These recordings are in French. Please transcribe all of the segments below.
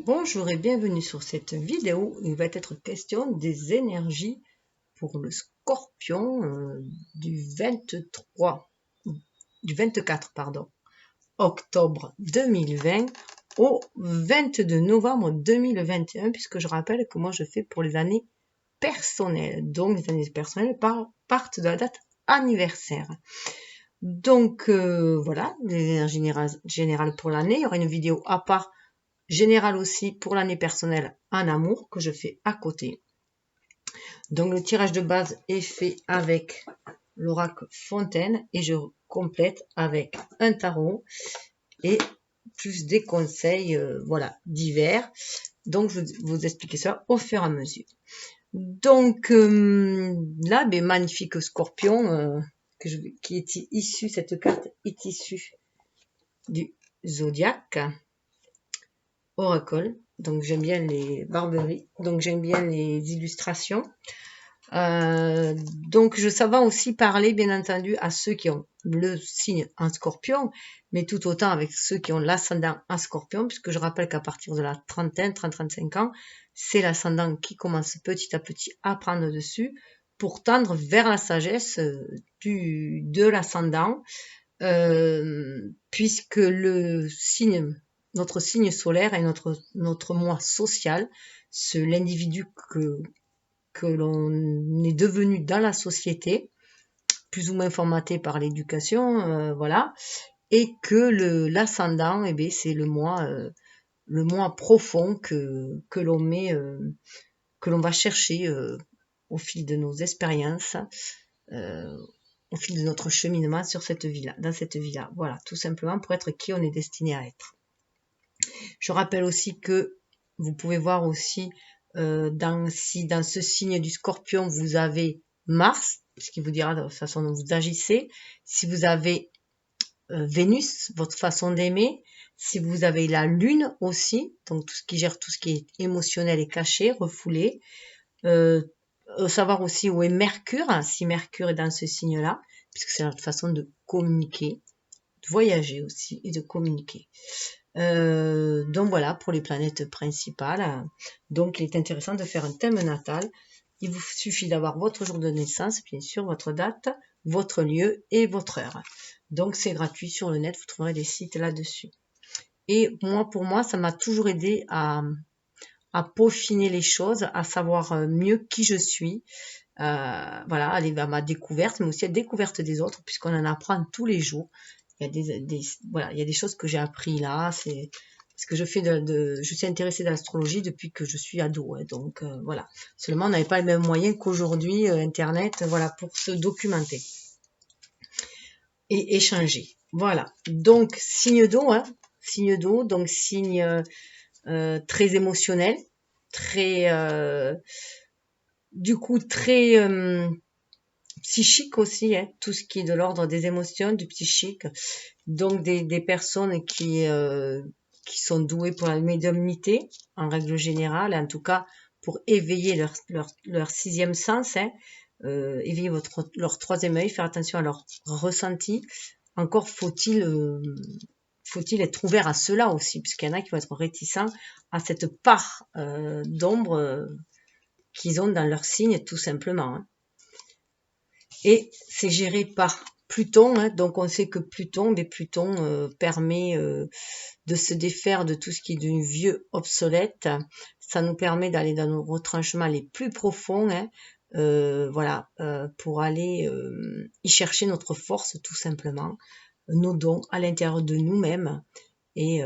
Bonjour et bienvenue sur cette vidéo. Il va être question des énergies pour le Scorpion du 24 octobre 2020 au 22 novembre 2021, puisque je rappelle que moi je fais pour les années personnelles. Donc les années personnelles partent de la date anniversaire. Donc voilà, les énergies générales pour l'année. Il y aura une vidéo à part général aussi pour l'année personnelle en amour que je fais à côté. Donc le tirage de base est fait avec l'oracle Fontaine et je complète avec un tarot et plus des conseils voilà, divers. Donc je vais vous expliquer ça au fur et à mesure. Donc là, magnifique Scorpion qui est issu, cette carte est issue du zodiaque. Oracle, donc j'aime bien les barberies, donc j'aime bien les illustrations. Donc je savais aussi parler bien entendu à ceux qui ont le signe en Scorpion, mais tout autant avec ceux qui ont l'ascendant en Scorpion, puisque je rappelle qu'à partir de la trentaine, 30-35 ans, c'est l'ascendant qui commence petit à petit à prendre dessus pour tendre vers la sagesse de l'ascendant, puisque le signe, notre signe solaire est notre moi social, c'est l'individu que l'on est devenu dans la société, plus ou moins formaté par l'éducation, voilà, et que l'ascendant, c'est le moi profond que l'on met, que l'on va chercher au fil de nos expériences, au fil de notre cheminement sur cette vie-là, dans cette vie-là. Voilà, tout simplement pour être qui on est destiné à être. Je rappelle aussi que vous pouvez voir aussi si dans ce signe du Scorpion vous avez Mars, ce qui vous dira de la façon dont vous agissez, si vous avez Vénus, votre façon d'aimer, si vous avez la Lune aussi, donc tout ce qui gère tout ce qui est émotionnel et caché, refoulé, savoir aussi où est Mercure, si Mercure est dans ce signe-là, puisque c'est notre façon de communiquer, de voyager aussi et de communiquer. Donc voilà pour les planètes principales. Donc il est intéressant de faire un thème natal. Il vous suffit d'avoir votre jour de naissance, bien sûr, votre date, votre lieu et votre heure. Donc c'est gratuit sur le net, vous trouverez des sites là-dessus. Et moi, pour moi, ça m'a toujours aidé à peaufiner les choses, à savoir mieux qui je suis. Voilà, aller à ma découverte, mais aussi à la découverte des autres, puisqu'on en apprend tous les jours. Il y a voilà, il y a des choses que j'ai appris là, c'est parce que je suis intéressée dans l'astrologie depuis que je suis ado, hein, donc voilà. Seulement, on n'avait pas les mêmes moyens qu'aujourd'hui, Internet, voilà, pour se documenter et échanger. Voilà. Donc signe d'eau, hein, signe d'eau, donc signe très émotionnel, très du coup très psychique aussi, hein, tout ce qui est de l'ordre des émotions, du psychique. Donc des personnes qui sont douées pour la médiumnité, en règle générale, en tout cas pour éveiller leur sixième sens, hein, éveiller leur troisième œil, faire attention à leur ressenti. Encore faut-il être ouvert à cela aussi, puisqu'il y en a qui vont être réticents à cette part d'ombre qu'ils ont dans leur signe, tout simplement. Hein. Et c'est géré par Pluton, hein, donc on sait que Pluton permet de se défaire de tout ce qui est de vieux obsolète. Ça nous permet d'aller dans nos retranchements les plus profonds, hein, voilà, pour aller y chercher notre force tout simplement, nos dons à l'intérieur de nous-mêmes et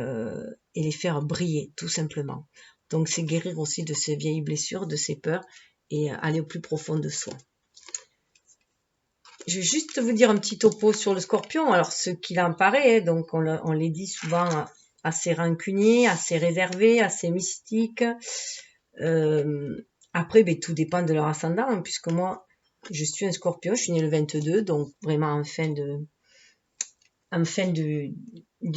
les faire briller tout simplement. Donc c'est guérir aussi de ces vieilles blessures, de ces peurs et aller au plus profond de soi. Je vais juste vous dire un petit topo sur le Scorpion. Alors, ce qu'il en paraît, donc on les dit souvent assez rancunier, assez réservé, assez mystique. Après, tout dépend de leur ascendant, hein, puisque moi, je suis un Scorpion, je suis née le 22, donc vraiment en fin du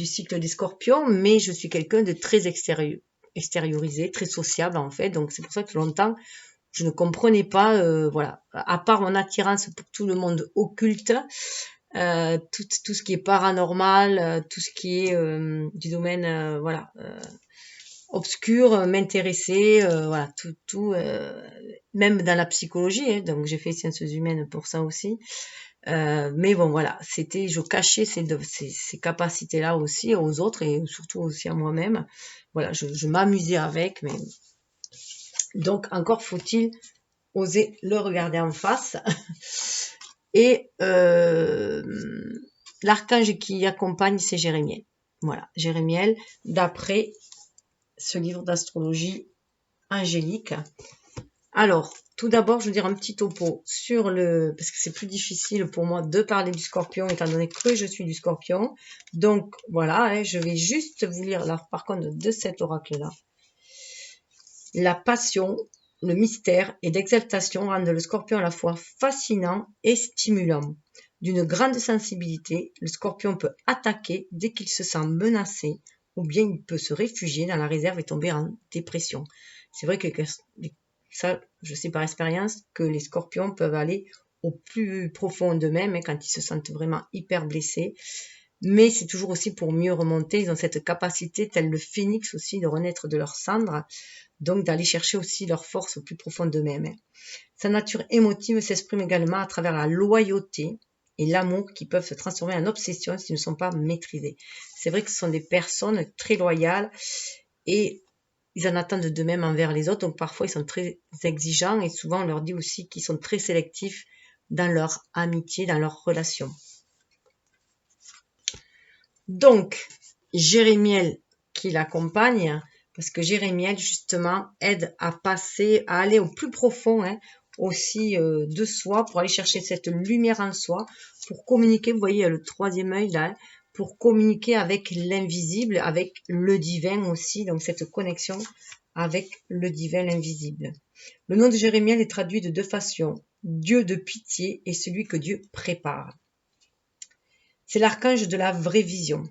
cycle des Scorpions, mais je suis quelqu'un de très extériorisé, très sociable en fait. Donc c'est pour ça que longtemps je ne comprenais pas, voilà, à part mon attirance pour tout le monde occulte, tout ce qui est paranormal, tout ce qui est du domaine, voilà, obscur, m'intéresser, voilà, tout, même dans la psychologie, hein, donc j'ai fait sciences humaines pour ça aussi. Mais bon, voilà, c'était, je cachais ces capacités-là aussi aux autres et surtout aussi à moi-même. Voilà, je m'amusais avec, mais donc encore faut-il oser le regarder en face. Et l'archange qui accompagne, c'est Jérémiel. Voilà, Jérémiel, d'après ce livre d'astrologie angélique. Alors, tout d'abord, je veux dire un petit topo sur parce que c'est plus difficile pour moi de parler du scorpion, étant donné que je suis du scorpion. Donc, voilà, hein, je vais juste vous lire, là, par contre, de cet oracle-là. La passion, le mystère et l'exaltation rendent le scorpion à la fois fascinant et stimulant. D'une grande sensibilité, le scorpion peut attaquer dès qu'il se sent menacé, ou bien il peut se réfugier dans la réserve et tomber en dépression. C'est vrai que ça, je sais par expérience que les scorpions peuvent aller au plus profond d'eux-mêmes, hein, quand ils se sentent vraiment hyper blessés. Mais c'est toujours aussi pour mieux remonter. Ils ont cette capacité, tel le phénix aussi, de renaître de leurs cendres, donc d'aller chercher aussi leur force au plus profond d'eux-mêmes. Hein. Sa nature émotive s'exprime également à travers la loyauté et l'amour qui peuvent se transformer en obsession s'ils ne sont pas maîtrisés. C'est vrai que ce sont des personnes très loyales et ils en attendent d'eux-mêmes envers les autres, donc parfois ils sont très exigeants et souvent on leur dit aussi qu'ils sont très sélectifs dans leur amitié, dans leurs relations. Donc, Jérémiel qui l'accompagne, parce que Jérémiel justement aide à passer, à aller au plus profond, hein, aussi de soi, pour aller chercher cette lumière en soi, pour communiquer, vous voyez le troisième œil là, hein, pour communiquer avec l'invisible, avec le divin aussi, donc cette connexion avec le divin, l'invisible. Le nom de Jérémiel est traduit de deux façons, Dieu de pitié et celui que Dieu prépare. C'est l'archange de la vraie vision.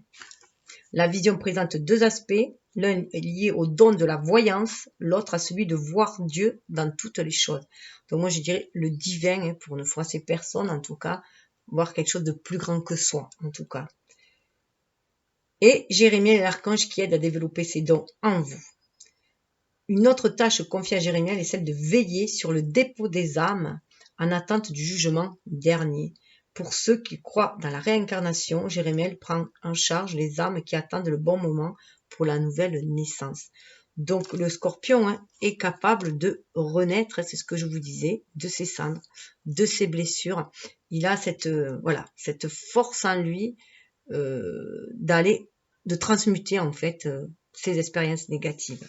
La vision présente deux aspects, l'un est lié au don de la voyance, l'autre à celui de voir Dieu dans toutes les choses. Donc moi je dirais le divin, hein, pour une fois ces personnes en tout cas, voir quelque chose de plus grand que soi en tout cas. Et Jérémiel est l'archange qui aide à développer ses dons en vous. Une autre tâche confiée à Jérémiel est celle de veiller sur le dépôt des âmes en attente du jugement dernier. Pour ceux qui croient dans la réincarnation, Jérémiel prend en charge les âmes qui attendent le bon moment pour la nouvelle naissance. Donc le scorpion, hein, est capable de renaître, c'est ce que je vous disais, de ses cendres, de ses blessures. Il a cette force en lui de transmuter en fait ses expériences négatives.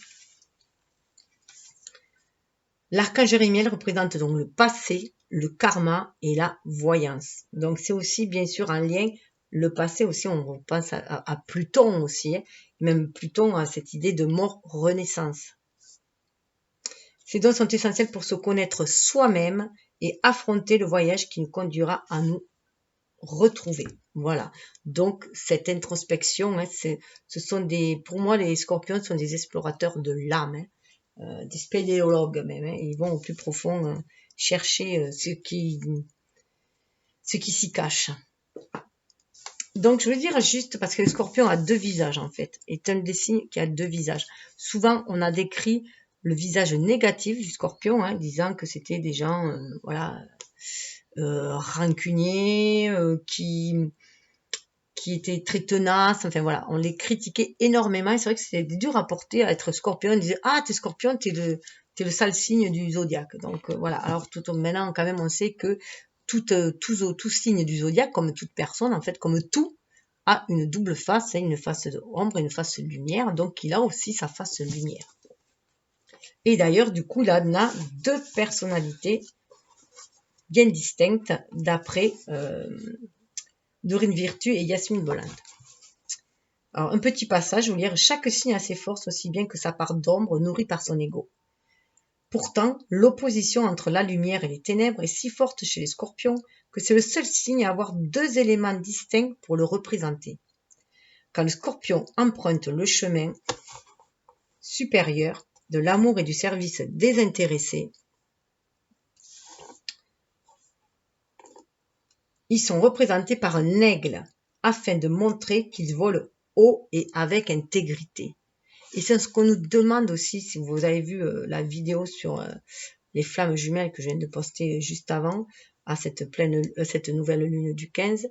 L'archange Jérémiel représente donc le passé, le karma et la voyance. Donc c'est aussi bien sûr un lien, le passé aussi, on pense à Pluton aussi, hein, même Pluton a cette idée de mort-renaissance. Ces dons sont essentiels pour se connaître soi-même et affronter le voyage qui nous conduira à nous retrouver. Voilà. Donc cette introspection, hein, pour moi les scorpions sont des explorateurs de l'âme. Hein. Des spéléologues même, hein, ils vont au plus profond chercher ce qui s'y cache. Donc je veux dire juste, parce que le scorpion a deux visages en fait, est un des signes qui a deux visages. Souvent on a décrit le visage négatif du scorpion, hein, disant que c'était des gens rancuniers, qui étaient très tenaces, enfin voilà, on les critiquait énormément, et c'est vrai que c'était dur à porter à être scorpion, on disait « Ah, t'es scorpion, t'es le sale signe du zodiaque ». Donc voilà, alors maintenant quand même on sait que tout signe du zodiaque, comme toute personne, en fait, comme tout, a une double face, hein, une face ombre et une face lumière, donc il a aussi sa face lumière. Et d'ailleurs, du coup, là, on a deux personnalités bien distinctes d'après Dorine Virtue et Yasmine Boland. Alors, un petit passage, je vais vous lire. Chaque signe a ses forces aussi bien que sa part d'ombre nourrie par son ego. Pourtant, l'opposition entre la lumière et les ténèbres est si forte chez les scorpions que c'est le seul signe à avoir deux éléments distincts pour le représenter. Quand le scorpion emprunte le chemin supérieur de l'amour et du service désintéressé, ils sont représentés par un aigle afin de montrer qu'ils volent haut et avec intégrité. Et c'est ce qu'on nous demande aussi, si vous avez vu la vidéo sur les flammes jumelles que je viens de poster juste avant, à cette nouvelle lune du 15,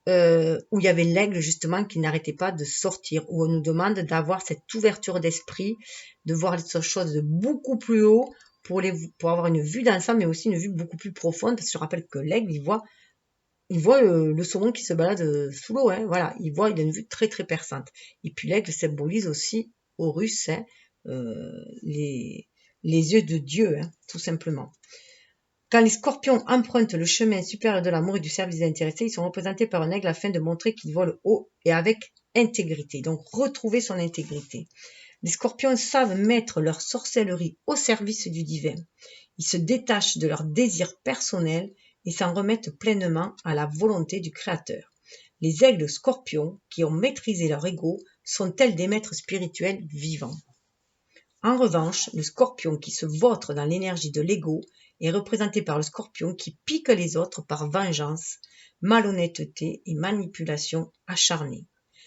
où il y avait l'aigle justement qui n'arrêtait pas de sortir, où on nous demande d'avoir cette ouverture d'esprit, de voir les choses de beaucoup plus haut pour avoir une vue d'ensemble, mais aussi une vue beaucoup plus profonde, parce que je rappelle que l'aigle, il voit le saumon qui se balade sous l'eau, hein, voilà, il a une vue très très perçante. Et puis l'aigle symbolise aussi aux Russes les yeux de Dieu, hein, tout simplement. Quand les scorpions empruntent le chemin supérieur de l'amour et du service intéressé, ils sont représentés par un aigle afin de montrer qu'ils volent haut et avec intégrité. Donc, retrouver son intégrité. Les scorpions savent mettre leur sorcellerie au service du divin. Ils se détachent de leurs désirs personnels et s'en remettent pleinement à la volonté du Créateur. Les aigles scorpions, qui ont maîtrisé leur ego, sont tels des maîtres spirituels vivants. En revanche, le scorpion qui se vautre dans l'énergie de l'ego est représenté par le scorpion qui pique les autres par vengeance, malhonnêteté et manipulation acharnée.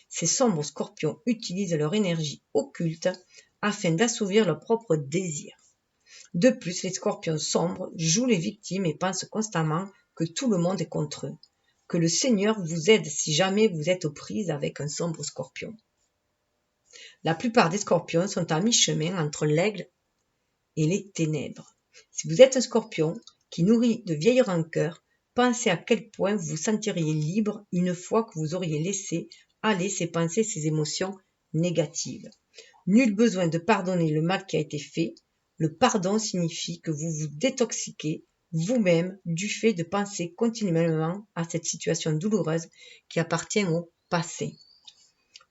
Ces sombres scorpions utilisent leur énergie occulte afin d'assouvir leurs propres désirs. De plus, les scorpions sombres jouent les victimes et pensent constamment que tout le monde est contre eux. Que le Seigneur vous aide si jamais vous êtes aux prises avec un sombre scorpion. La plupart des scorpions sont à mi-chemin entre l'aigle et les ténèbres. Si vous êtes un scorpion qui nourrit de vieilles rancœurs, pensez à quel point vous vous sentiriez libre une fois que vous auriez laissé aller ces pensées, ces émotions négatives. Nul besoin de pardonner le mal qui a été fait. Le pardon signifie que vous vous détoxiquez vous-même du fait de penser continuellement à cette situation douloureuse qui appartient au passé.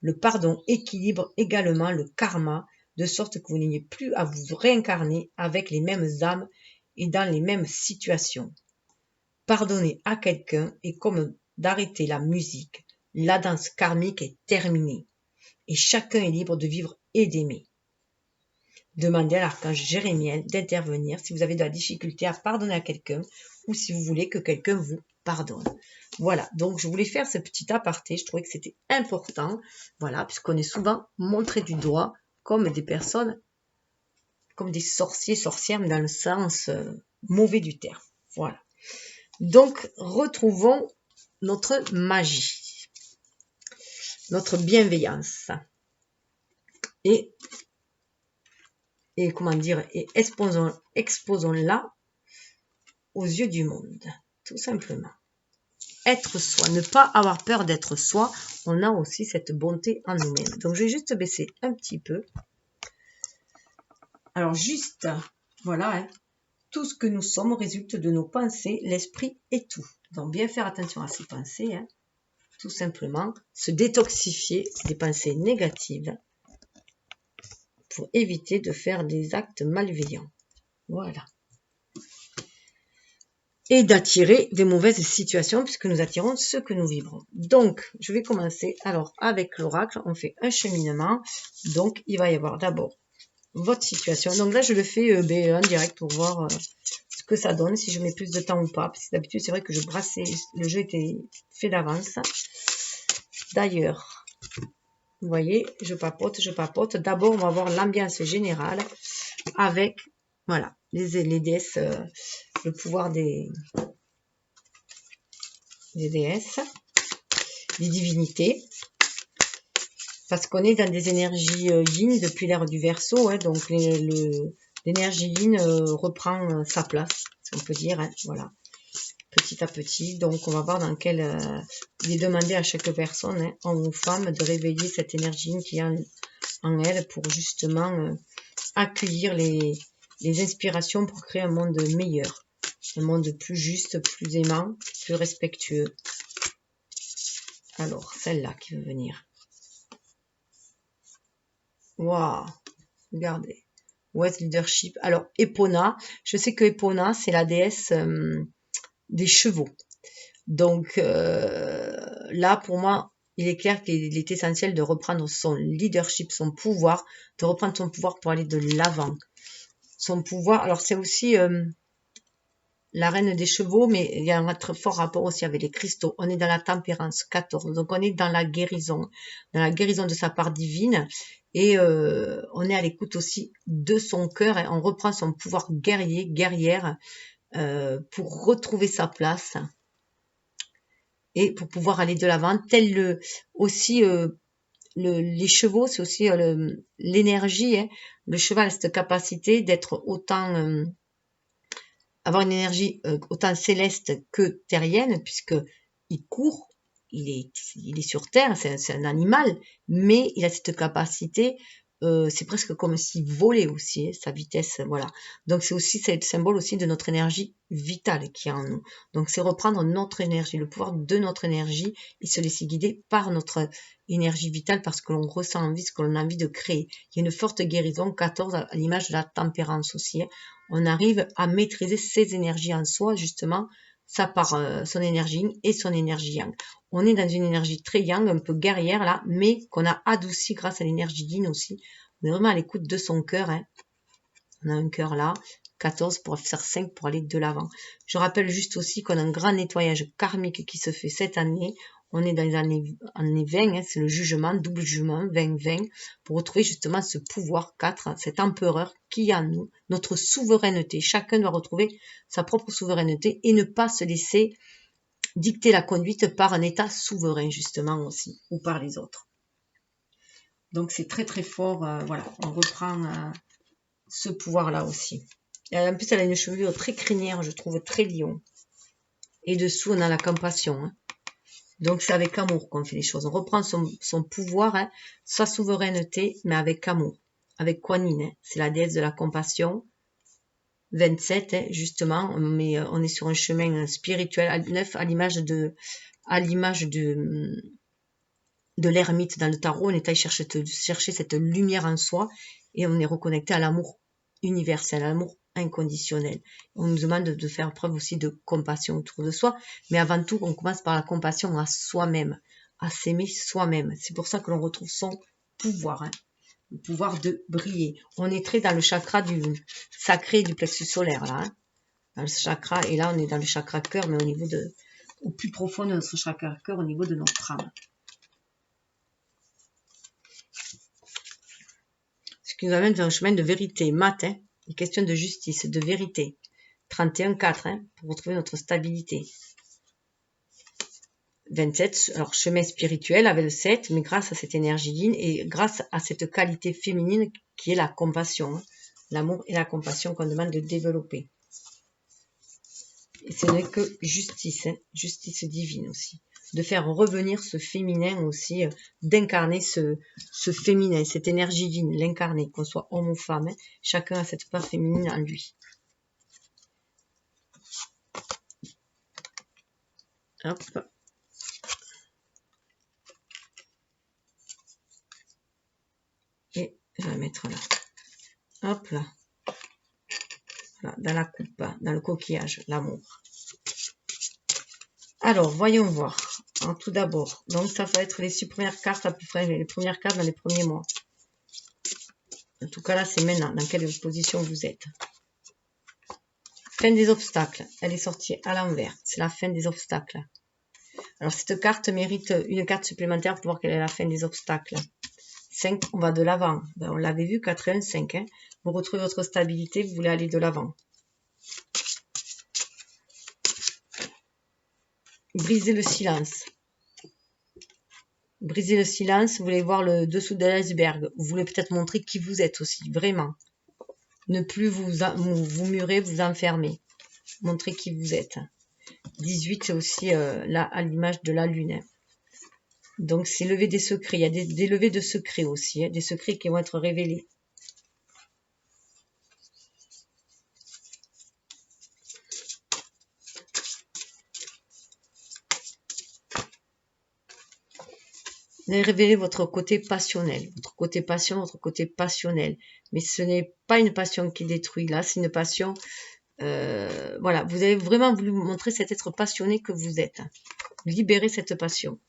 Le pardon équilibre également le karma, de sorte que vous n'ayez plus à vous réincarner avec les mêmes âmes et dans les mêmes situations. Pardonner à quelqu'un est comme d'arrêter la musique. La danse karmique est terminée et chacun est libre de vivre et d'aimer. Demandez à l'archange Jérémiel d'intervenir si vous avez de la difficulté à pardonner à quelqu'un ou si vous voulez que quelqu'un vous pardonne. Voilà, donc je voulais faire ce petit aparté, je trouvais que c'était important, voilà, puisqu'on est souvent montré du doigt comme des personnes, comme des sorciers, sorcières, mais dans le sens mauvais du terme. Voilà. Donc, retrouvons notre magie, notre bienveillance. Et comment dire, et exposons-la aux yeux du monde, tout simplement. Être soi, ne pas avoir peur d'être soi, on a aussi cette bonté en nous-mêmes. Donc, je vais juste baisser un petit peu. Alors, juste, voilà, hein, tout ce que nous sommes résulte de nos pensées, l'esprit et tout. Donc, bien faire attention à ces pensées, hein, tout simplement, se détoxifier des pensées négatives pour éviter de faire des actes malveillants. Voilà. Et d'attirer des mauvaises situations puisque nous attirons ce que nous vibrons. Donc, je vais commencer. Alors, avec l'oracle, on fait un cheminement. Donc, il va y avoir d'abord votre situation. Donc là, je le fais en direct pour voir ce que ça donne, si je mets plus de temps ou pas. Parce que d'habitude, c'est vrai que je brassais, le jeu était fait d'avance. D'ailleurs, vous voyez, je papote. D'abord, on va voir l'ambiance générale avec, voilà, les déesses, le pouvoir des déesses, des divinités. Parce qu'on est dans des énergies yin depuis l'ère du Verseau, hein, donc l'énergie yin reprend sa place, si on peut dire, hein, voilà, petit à petit. Donc on va voir dans quel il est demandé à chaque personne, hein, homme ou femme, de réveiller cette énergie yin qui est en elle pour justement accueillir les inspirations pour créer un monde meilleur, un monde plus juste, plus aimant, plus respectueux. Alors, celle-là qui veut venir. Waouh, regardez. West Leadership. Alors, Epona. Je sais que Epona, c'est la déesse des chevaux. Donc, là, pour moi, il est clair qu'il est essentiel de reprendre son leadership, son pouvoir, de reprendre son pouvoir pour aller de l'avant. Son pouvoir, alors c'est aussi la reine des chevaux, mais il y a un très fort rapport aussi avec les cristaux. On est dans la tempérance, 14. Donc, on est dans la guérison de sa part divine. Et on est à l'écoute aussi de son cœur. Et on reprend son pouvoir guerrier, guerrière, pour retrouver sa place et pour pouvoir aller de l'avant. Tel aussi... les chevaux, c'est aussi l'énergie. Hein. Le cheval a cette capacité d'être autant... avoir une énergie autant céleste que terrienne, puisque il court, il est sur Terre, c'est un animal, mais il a cette capacité, c'est presque comme s'il volait aussi, hein, sa vitesse, voilà. Donc c'est aussi le symbole aussi de notre énergie vitale qui est en nous. Donc c'est reprendre notre énergie, le pouvoir de notre énergie, et se laisser guider par notre énergie vitale, parce que l'on ressent envie, ce que l'on a envie de créer. Il y a une forte guérison, 14, à l'image de la tempérance aussi, hein. On arrive à maîtriser ses énergies en soi, justement, ça par son énergie yin et son énergie yang. On est dans une énergie très yang, un peu guerrière là, mais qu'on a adouci grâce à l'énergie yin aussi. On est vraiment à l'écoute de son cœur. Hein. On a un cœur là, 14 pour faire 5 pour aller de l'avant. Je rappelle juste aussi qu'on a un grand nettoyage karmique qui se fait cette année. On est dans les années 20, hein, c'est le jugement, double jugement, 20-20, pour retrouver justement ce pouvoir 4, cet empereur qui est en nous, notre souveraineté. Chacun doit retrouver sa propre souveraineté et ne pas se laisser dicter la conduite par un état souverain, justement aussi, ou par les autres. Donc c'est très très fort, voilà, on reprend ce pouvoir-là aussi. Et en plus, elle a une chevelure très crinière, je trouve, très lion. Et dessous, on a la compassion, hein. Donc, c'est avec amour qu'on fait les choses. On reprend son pouvoir, hein, sa souveraineté, mais avec amour. Avec Kuan Yin, hein. C'est la déesse de la compassion. 27, hein, justement, mais on est sur un chemin spirituel, 9, à l'image de l'ermite dans le tarot. On est allé chercher cette lumière en soi et on est reconnecté à l'amour universel, à l'amour inconditionnel. On nous demande de faire preuve aussi de compassion autour de soi, mais avant tout, on commence par la compassion à soi-même, à s'aimer soi-même. C'est pour ça que l'on retrouve son pouvoir, hein, le pouvoir de briller. On est très dans le chakra du sacré du plexus solaire, là, hein, dans le chakra, et là, on est dans le chakra cœur, mais au plus profond de notre chakra cœur, au niveau de notre âme. Ce qui nous amène vers un chemin de vérité, mat, hein, une question de justice, de vérité. 31-4, hein, pour retrouver notre stabilité. 27, alors chemin spirituel avec le 7, mais grâce à cette énergie yin et grâce à cette qualité féminine qui est la compassion, hein, l'amour et la compassion qu'on demande de développer. Et ce n'est que justice, hein, justice divine aussi. De faire revenir ce féminin aussi, d'incarner ce féminin, cette énergie yin, l'incarner, qu'on soit homme ou femme, hein, chacun a cette part féminine en lui. Hop. Et je vais la mettre là. Hop là. Voilà, dans la coupe, dans le coquillage, l'amour. Alors, voyons voir. Alors, tout d'abord, donc ça va être les 6 premières cartes à peu près, les premières cartes dans les premiers mois. En tout cas, là, c'est maintenant, dans quelle position vous êtes. Fin des obstacles. Elle est sortie à l'envers. C'est la fin des obstacles. Alors, cette carte mérite une carte supplémentaire pour voir quelle est la fin des obstacles. 5, on va de l'avant. Ben, on l'avait vu, 4 et 1, 5. Hein. Vous retrouvez votre stabilité, vous voulez aller de l'avant. Briser le silence. Briser le silence, vous voulez voir le dessous de l'iceberg. Vous voulez peut-être montrer qui vous êtes aussi, vraiment. Ne plus vous murer, vous enfermer. Montrer qui vous êtes. 18, c'est aussi là, à l'image de la lune. Donc, c'est lever des secrets. Il y a des levées de secrets aussi, hein, des secrets qui vont être révélés. Vous allez révéler votre côté passionnel, votre côté passion, votre côté passionnel. Mais ce n'est pas une passion qui détruit. Là, c'est une passion... voilà, vous avez vraiment voulu montrer cet être passionné que vous êtes. Libérer cette passion.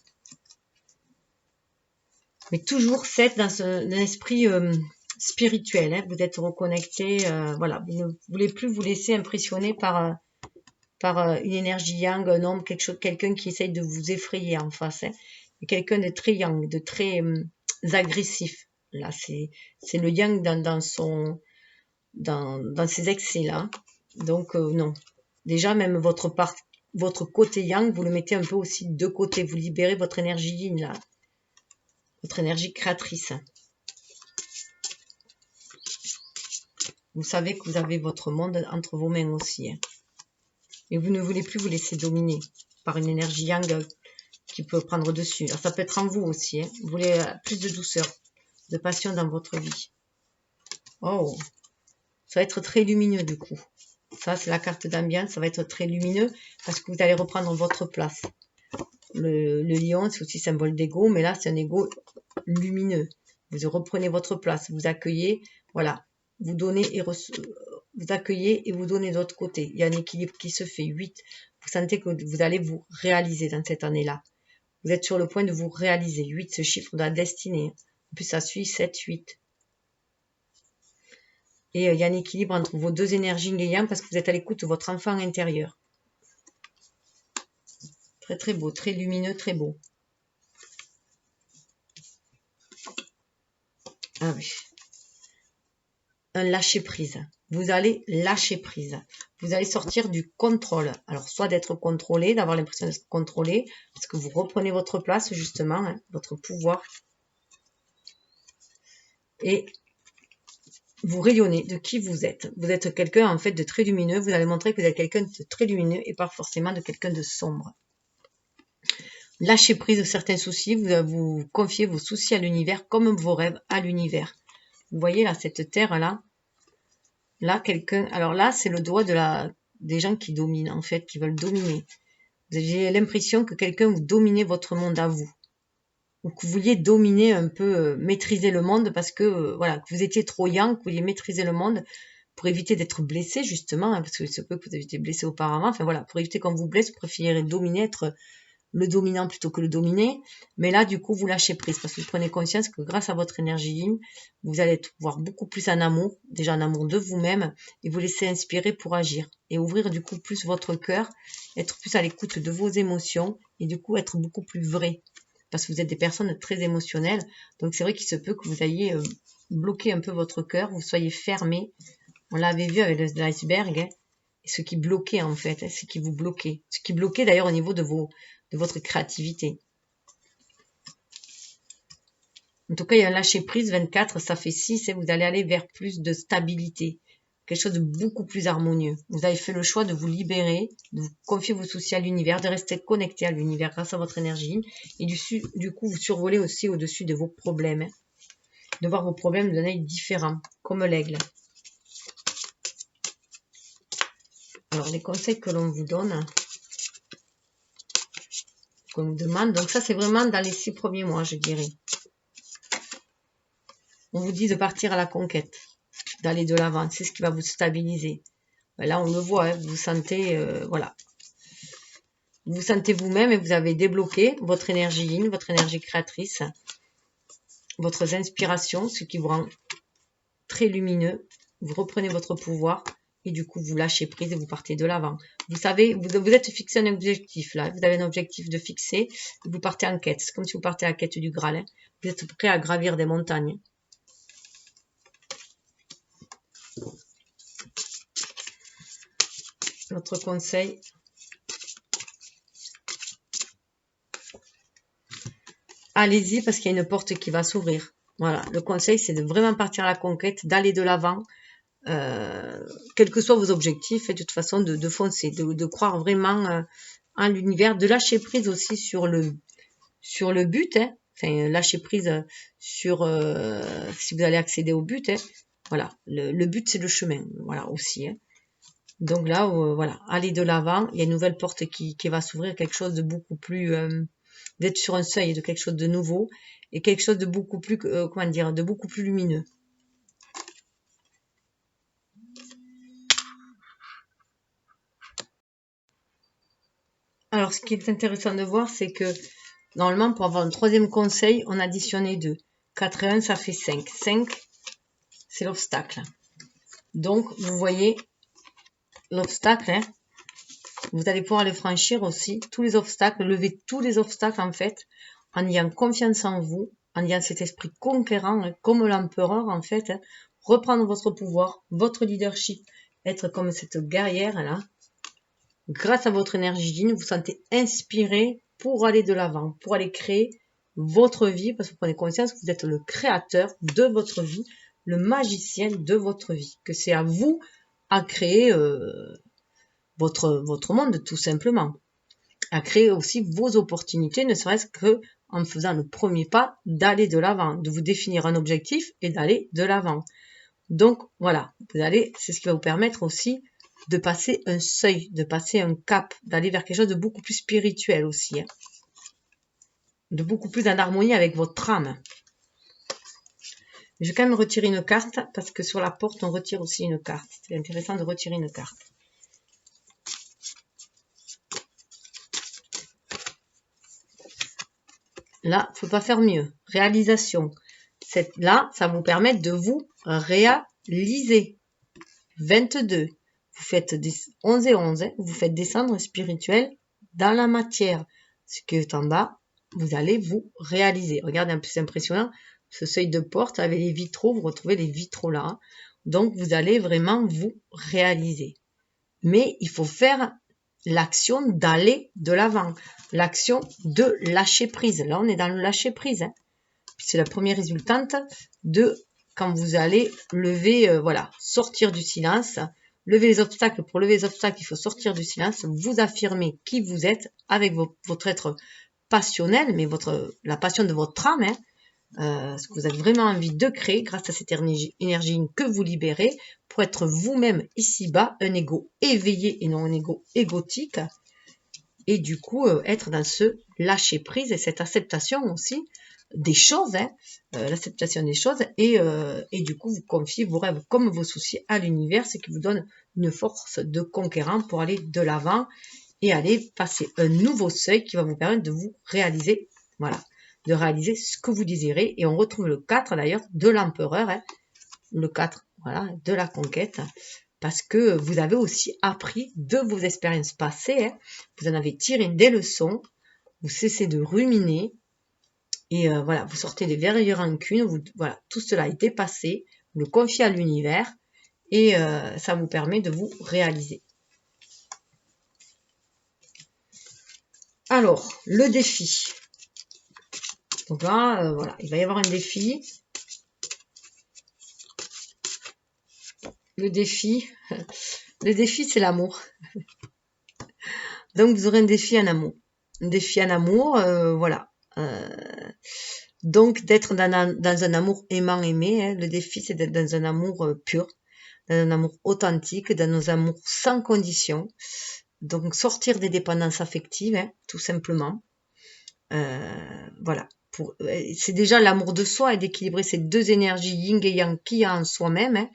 Mais toujours c'est dans un esprit spirituel. Hein, vous êtes reconnecté. Voilà, vous ne voulez plus vous laisser impressionner par une énergie yang, un homme, quelqu'un qui essaye de vous effrayer en face. Hein. Quelqu'un de très yang, de très agressif. Là, c'est le yang dans ses excès là. Donc non. Déjà, même votre côté yang, vous le mettez un peu aussi de côté. Vous libérez votre énergie yin là. Votre énergie créatrice. Vous savez que vous avez votre monde entre vos mains aussi. Hein. Et vous ne voulez plus vous laisser dominer par une énergie yang qui peut prendre dessus. Alors, ça peut être en vous aussi. Hein. Vous voulez plus de douceur, de passion dans votre vie. Oh, ça va être très lumineux du coup. Ça, c'est la carte d'ambiance. Ça va être très lumineux parce que vous allez reprendre votre place. Le lion, c'est aussi symbole d'ego, mais là, c'est un ego lumineux. Vous reprenez votre place, vous accueillez, voilà, vous donnez et vous accueillez et vous donnez de l'autre côté. Il y a un équilibre qui se fait. 8. Vous sentez que vous allez vous réaliser dans cette année-là. Vous êtes sur le point de vous réaliser. 8, ce chiffre de la destinée. En plus, ça suit 7, 8. Et il y a un équilibre entre vos deux énergies yang parce que vous êtes à l'écoute de votre enfant intérieur. Très très beau, très lumineux, très beau. Ah oui. Un lâcher prise. Vous allez lâcher prise. Vous allez sortir du contrôle. Alors, soit d'être contrôlé, d'avoir l'impression d'être contrôlé, parce que vous reprenez votre place, justement, hein, votre pouvoir. Et vous rayonnez de qui vous êtes. Vous êtes quelqu'un, en fait, de très lumineux. Vous allez montrer que vous êtes quelqu'un de très lumineux et pas forcément de quelqu'un de sombre. Lâchez prise de certains soucis. Vous confiez vos soucis à l'univers comme vos rêves à l'univers. Vous voyez, là, cette terre-là. Là, quelqu'un... Alors là, c'est le doigt des gens qui dominent, en fait, qui veulent dominer. Vous avez l'impression que quelqu'un vous dominait votre monde à vous. Ou que vous vouliez dominer un peu, maîtriser le monde parce que, voilà, que vous étiez trop yang, que vous vouliez maîtriser le monde pour éviter d'être blessé, justement, hein, parce que c'est peu que vous avez été blessé auparavant. Enfin, voilà, pour éviter qu'on vous blesse, vous préférez dominer, être le dominant plutôt que le dominé. Mais là, du coup, vous lâchez prise parce que vous prenez conscience que grâce à votre énergie yin, vous allez être voir beaucoup plus en amour, déjà en amour de vous-même, et vous laisser inspirer pour agir. Et ouvrir du coup plus votre cœur, être plus à l'écoute de vos émotions, et du coup être beaucoup plus vrai. Parce que vous êtes des personnes très émotionnelles. Donc c'est vrai qu'il se peut que vous ayez bloqué un peu votre cœur, vous soyez fermé. On l'avait vu avec l'iceberg, hein, ce qui bloquait en fait, hein, ce qui vous bloquait. Ce qui bloquait d'ailleurs au niveau de votre créativité. En tout cas, il y a un lâcher prise, 24, ça fait 6, et vous allez aller vers plus de stabilité. Quelque chose de beaucoup plus harmonieux. Vous avez fait le choix de vous libérer, de vous confier vos soucis à l'univers, de rester connecté à l'univers grâce à votre énergie. Et du coup, vous survolez aussi au-dessus de vos problèmes. Hein, de voir vos problèmes d'un œil différent, comme l'aigle. Alors, les conseils que l'on vous donne, qu'on vous demande, donc ça, c'est vraiment dans les 6 premiers mois, je dirais. On vous dit de partir à la conquête, d'aller de l'avant, c'est ce qui va vous stabiliser. Là, on le voit, hein, vous sentez, voilà. Vous sentez vous-même et vous avez débloqué votre énergie yin, votre énergie créatrice, votre inspiration, ce qui vous rend très lumineux. Vous reprenez votre pouvoir et du coup, vous lâchez prise et vous partez de l'avant. Vous savez, vous êtes fixé un objectif là. Vous avez un objectif de fixer. Vous partez en quête. C'est comme si vous partez à la quête du Graal. Hein. Vous êtes prêt à gravir des montagnes. Notre conseil. Allez-y parce qu'il y a une porte qui va s'ouvrir. Voilà, le conseil, c'est de vraiment partir à la conquête, d'aller de l'avant, quels que soient vos objectifs, et de toute façon, de foncer, de croire vraiment en l'univers, de lâcher prise aussi sur le but, hein. Enfin, lâcher prise sur si vous allez accéder au but, hein. Voilà, le but, c'est le chemin, voilà, aussi, hein. Donc là, voilà, allez de l'avant, il y a une nouvelle porte qui va s'ouvrir, quelque chose de beaucoup plus... d'être sur un seuil de quelque chose de nouveau et quelque chose de beaucoup plus, comment dire, de beaucoup plus lumineux. Alors, ce qui est intéressant de voir, c'est que normalement, pour avoir un troisième conseil, on additionnait 2. 4 et 1, ça fait 5. 5, c'est l'obstacle. Donc, vous voyez, l'obstacle, hein, vous allez pouvoir les franchir aussi, tous les obstacles, lever tous les obstacles en fait, en ayant confiance en vous, en ayant cet esprit conquérant, hein, comme l'empereur en fait, hein, reprendre votre pouvoir, votre leadership, être comme cette guerrière là. Grâce à votre énergie, vous vous sentez inspiré pour aller de l'avant, pour aller créer votre vie, parce que vous prenez conscience que vous êtes le créateur de votre vie, le magicien de votre vie, que c'est à vous à créer votre monde tout simplement, à créer aussi vos opportunités, ne serait-ce que en faisant le premier pas d'aller de l'avant, de vous définir un objectif et d'aller de l'avant. Donc voilà, c'est ce qui va vous permettre aussi de passer un seuil, de passer un cap, d'aller vers quelque chose de beaucoup plus spirituel aussi, hein, de beaucoup plus en harmonie avec votre âme. Je vais quand même retirer une carte, parce que sur la porte, on retire aussi une carte. C'est intéressant de retirer une carte. Là, il ne faut pas faire mieux. Réalisation. Là, ça va vous permettre de vous réaliser. 22. Vous faites 11 et 11. Hein, vous faites descendre spirituel dans la matière. Ce qui est en bas, vous allez vous réaliser. Regardez un peu, c'est impressionnant. Ce seuil de porte avec les vitraux, vous retrouvez les vitraux là. Hein. Donc, vous allez vraiment vous réaliser. Mais il faut faire l'action d'aller de l'avant. L'action de lâcher prise. Là, on est dans le lâcher prise. Hein. C'est la première résultante de quand vous allez lever, voilà, sortir du silence. Lever les obstacles. Pour lever les obstacles, il faut sortir du silence. Vous affirmer qui vous êtes avec votre être passionnel, mais la passion de votre âme. Hein, ce que vous avez vraiment envie de créer grâce à cette énergie que vous libérez pour être vous-même ici-bas, un ego éveillé et non un ego égotique. Et du coup, être dans ce lâcher-prise et cette acceptation aussi des choses, hein, l'acceptation des choses, et du coup, vous confiez vos rêves comme vos soucis à l'univers, ce qui vous donne une force de conquérant pour aller de l'avant et aller passer un nouveau seuil qui va vous permettre de vous réaliser, voilà, de réaliser ce que vous désirez. Et on retrouve le 4 d'ailleurs de l'empereur, hein, le 4, voilà, de la conquête, parce que vous avez aussi appris de vos expériences passées, hein, vous en avez tiré des leçons, vous cessez de ruminer, et voilà, vous sortez des vieilles rancunes, voilà, tout cela est dépassé, vous le confiez à l'univers, et ça vous permet de vous réaliser. Alors, le défi. Donc là, voilà, il va y avoir un défi. Le défi, c'est l'amour. Donc, vous aurez un défi en amour. Un défi en amour, voilà. Donc, d'être dans un amour aimant, aimé. Hein. Le défi, c'est d'être dans un amour pur, dans un amour authentique, dans nos amours sans condition. Donc, sortir des dépendances affectives, hein, tout simplement. Voilà. C'est déjà l'amour de soi et d'équilibrer ces deux énergies yin et yang qu'il y a en soi-même. Hein.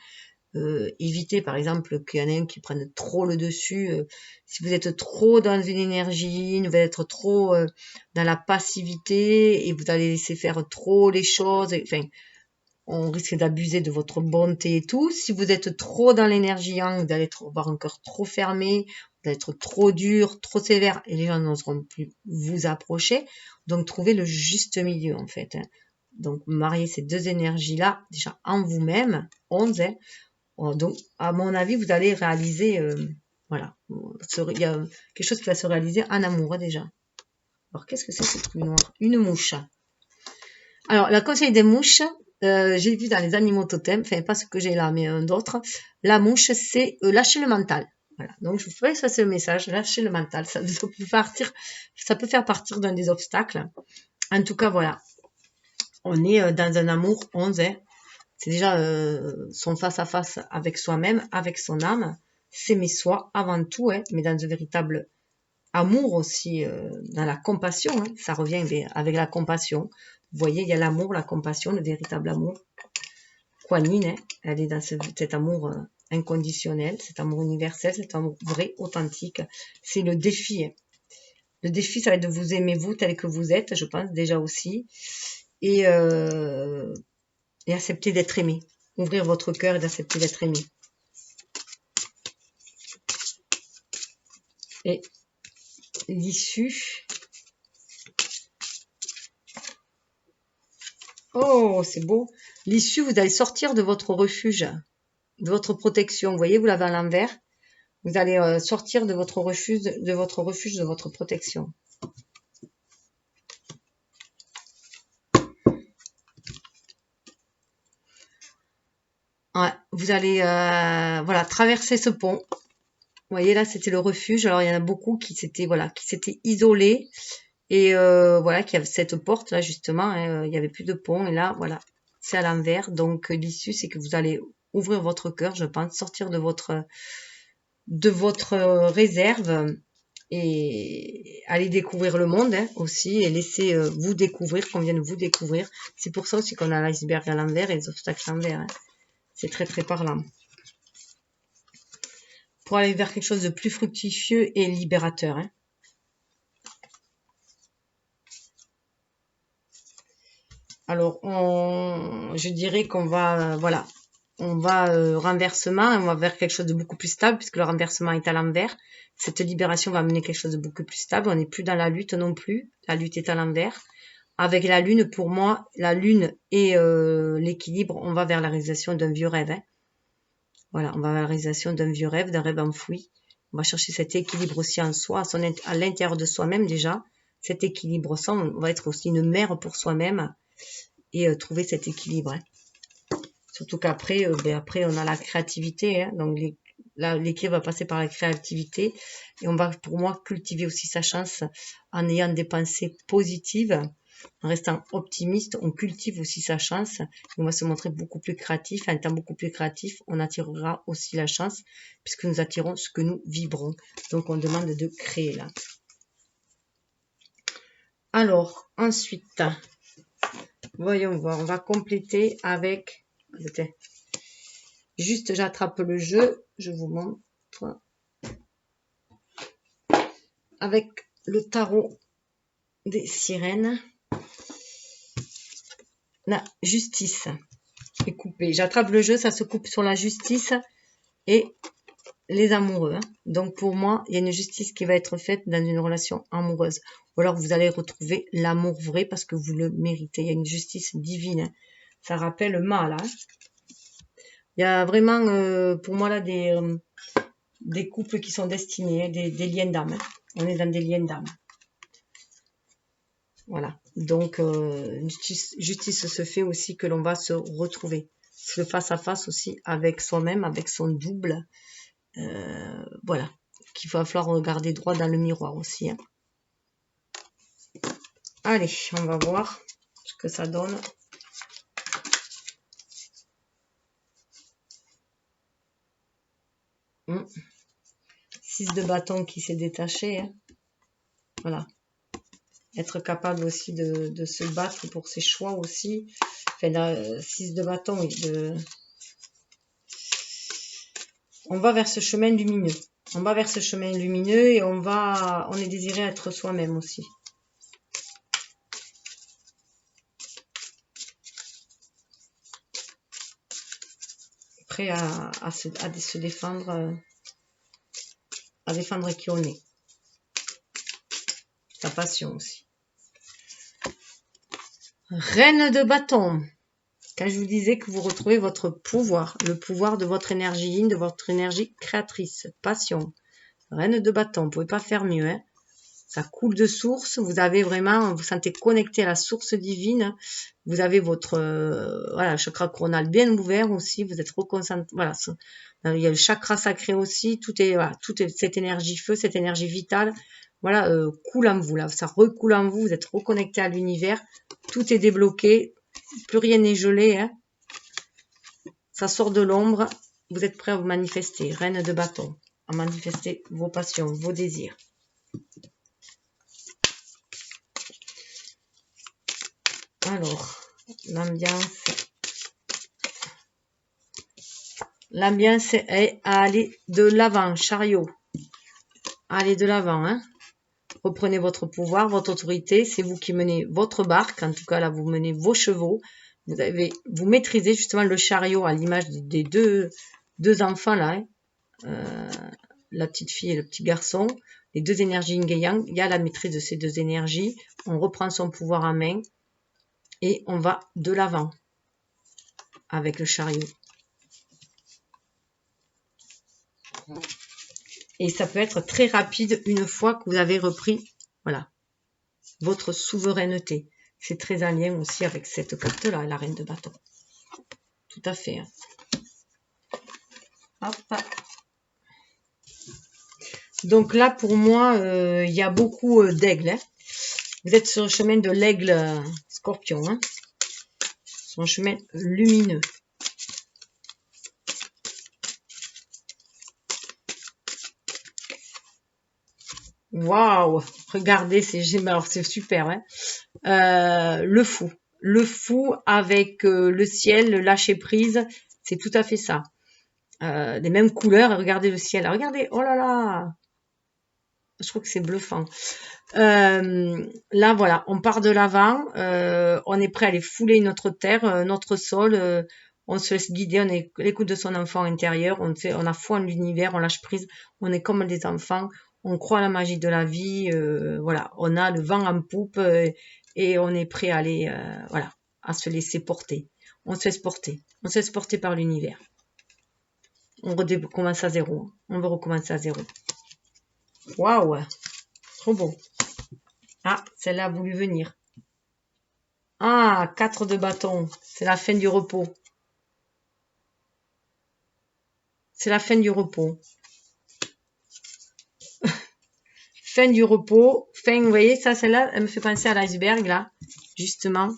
Éviter par exemple qu'il y en ait un qui prenne trop le dessus. Si vous êtes trop dans une énergie, vous allez être trop dans la passivité et vous allez laisser faire trop les choses. Enfin, on risque d'abuser de votre bonté et tout. Si vous êtes trop dans l'énergie yang, vous allez avoir un cœur trop fermé, vous allez être trop dur, trop sévère et les gens n'oseront plus vous approcher. Donc, trouvez le juste milieu en fait. Hein. Donc, marier ces deux énergies-là, déjà en vous-même, 11, hein. Donc, à mon avis, vous allez réaliser, voilà, il y a quelque chose qui va se réaliser en amour, hein, déjà. Alors, qu'est-ce que c'est ce truc noir? Une mouche. Alors, la conseil des mouches, j'ai vu dans les animaux totems, enfin, pas ce que j'ai là, mais d'autres, la mouche, c'est lâcher le mental. Voilà. Donc, je vous ferai ça, ce message, lâcher le mental. Ça peut faire partir d'un des obstacles. En tout cas, voilà. On est dans un amour 11, hein. C'est déjà son face-à-face avec soi-même, avec son âme, s'aimer soi avant tout, hein, mais dans un véritable amour aussi, dans la compassion, hein, ça revient avec la compassion. Vous voyez, il y a l'amour, la compassion, le véritable amour. Kuan Yin, hein, elle est dans cet amour inconditionnel, cet amour universel, cet amour vrai, authentique. C'est le défi. Hein. Le défi, ça va être de vous aimer vous tel que vous êtes, je pense déjà aussi. Et accepter d'être aimé. Ouvrir votre cœur et d'accepter d'être aimé. Et l'issue. Oh, c'est beau. L'issue, vous allez sortir de votre refuge, de votre protection. Vous voyez, vous l'avez à l'envers. Vous allez sortir de votre refuge, de votre protection. Ouais, vous allez voilà, traverser ce pont. Vous voyez, là, c'était le refuge. Alors, il y en a beaucoup qui s'étaient voilà, qui s'étaient isolés. Et voilà, qu'il y avait cette porte là justement, hein, il n'y avait plus de pont et là voilà, c'est à l'envers. Donc l'issue c'est que vous allez ouvrir votre cœur, je pense, sortir de votre réserve et aller découvrir le monde hein, aussi et laisser vous découvrir, qu'on vienne vous découvrir. C'est pour ça aussi qu'on a l'iceberg à l'envers et les obstacles à l'envers. Hein. C'est très très parlant. Pour aller vers quelque chose de plus fructifieux et libérateur. Hein. Alors, je dirais qu'on va, voilà, on va renversement, on va vers quelque chose de beaucoup plus stable puisque le renversement est à l'envers. Cette libération va amener quelque chose de beaucoup plus stable. On n'est plus dans la lutte non plus. La lutte est à l'envers. Avec la lune, pour moi, la lune et l'équilibre, on va vers la réalisation d'un vieux rêve. Hein. Voilà, on va vers la réalisation d'un vieux rêve, d'un rêve enfoui. On va chercher cet équilibre aussi en soi, à l'intérieur de soi-même déjà. Cet équilibre, ça, on va être aussi une mère pour soi-même et trouver cet équilibre. Hein. Surtout qu'après, après, on a la créativité. Hein, donc, l'équilibre va passer par la créativité. Et on va, pour moi, cultiver aussi sa chance en ayant des pensées positives. En restant optimiste, on cultive aussi sa chance. On va se montrer beaucoup plus créatif. En étant beaucoup plus créatif, on attirera aussi la chance puisque nous attirons ce que nous vibrons. Donc, on demande de créer là. Alors, ensuite... Voyons voir, on va compléter avec... Juste, j'attrape le jeu, je vous montre. Avec le tarot des sirènes. La justice est coupée. J'attrape le jeu, ça se coupe sur la justice et les amoureux. Hein. Donc pour moi, il y a une justice qui va être faite dans une relation amoureuse. Ou alors vous allez retrouver l'amour vrai parce que vous le méritez. Il y a une justice divine. Hein. Ça rappelle mal. Hein. Il y a vraiment, pour moi, là, des couples qui sont destinés, hein, des liens d'âme. Hein. On est dans des liens d'âme. Voilà. Donc, justice se fait aussi que l'on va se retrouver. Le face-à-face aussi avec soi-même, avec son double. Voilà. Qu'il va falloir regarder droit dans le miroir aussi. Hein. Allez, on va voir ce que ça donne. Hum. 6 de bâton qui s'est détaché. Hein. Voilà. Être capable aussi de se battre pour ses choix aussi. Enfin, la 6 de bâton, on va vers ce chemin lumineux. On va vers ce chemin lumineux et on est désiré être soi-même aussi. Prêt à se défendre, à défendre qui on est. Sa passion aussi. Reine de bâton. Quand je vous disais que vous retrouvez votre pouvoir, le pouvoir de votre énergie yin, de votre énergie créatrice, passion. Reine de bâton, vous ne pouvez pas faire mieux. Hein. Ça coule de source, vous avez vraiment, vous sentez connecté à la source divine. Vous avez votre voilà, chakra coronal bien ouvert aussi, vous êtes reconcentré. Voilà, il y a le chakra sacré aussi, tout est cette énergie feu, cette énergie vitale. Voilà, coule en vous là, ça recoule en vous, vous êtes reconnecté à l'univers, tout est débloqué, plus rien n'est gelé, hein. Ça sort de l'ombre, vous êtes prêt à vous manifester, reine de bâton, à manifester vos passions, vos désirs. Alors, l'ambiance est à aller de l'avant, chariot. Allez de l'avant, hein. Reprenez votre pouvoir, votre autorité, c'est vous qui menez votre barque, en tout cas là vous menez vos chevaux, vous maîtrisez justement le chariot à l'image des deux enfants là, hein. La petite fille et le petit garçon, les deux énergies yin et yang, il y a la maîtrise de ces deux énergies. On reprend son pouvoir en main et on va de l'avant avec le chariot. Et ça peut être très rapide une fois que vous avez repris, voilà, votre souveraineté. C'est très en lien aussi avec cette carte-là, la reine de bâton. Tout à fait. Hein. Hop. Donc là, pour moi, il y a beaucoup d'aigles. Hein. Vous êtes sur le chemin de l'aigle scorpion. Hein. Sur un chemin lumineux. Waouh! Regardez, c'est génial. Alors, c'est super. Hein. Le fou. Le fou avec le ciel, le lâcher prise. C'est tout à fait ça. Les mêmes couleurs. Regardez le ciel. Regardez. Oh là là! Je trouve que c'est bluffant. Là, voilà, on part de l'avant. On est prêt à aller fouler notre terre, notre sol. On se laisse guider. On est l'écoute de son enfant intérieur. On a foi en l'univers. On lâche prise. On est comme des enfants. On croit à la magie de la vie. Voilà, on a le vent en poupe et on est prêt à aller, voilà, à se laisser porter. On se laisse porter. On se laisse porter par l'univers. On recommence à zéro. On veut recommencer à zéro. Waouh, trop beau. Ah, celle-là a voulu venir. Ah, 4 de bâton. C'est la fin du repos. C'est la fin du repos. Fin du repos. Fin, vous voyez, ça, celle-là, elle me fait penser à l'iceberg, là. Justement.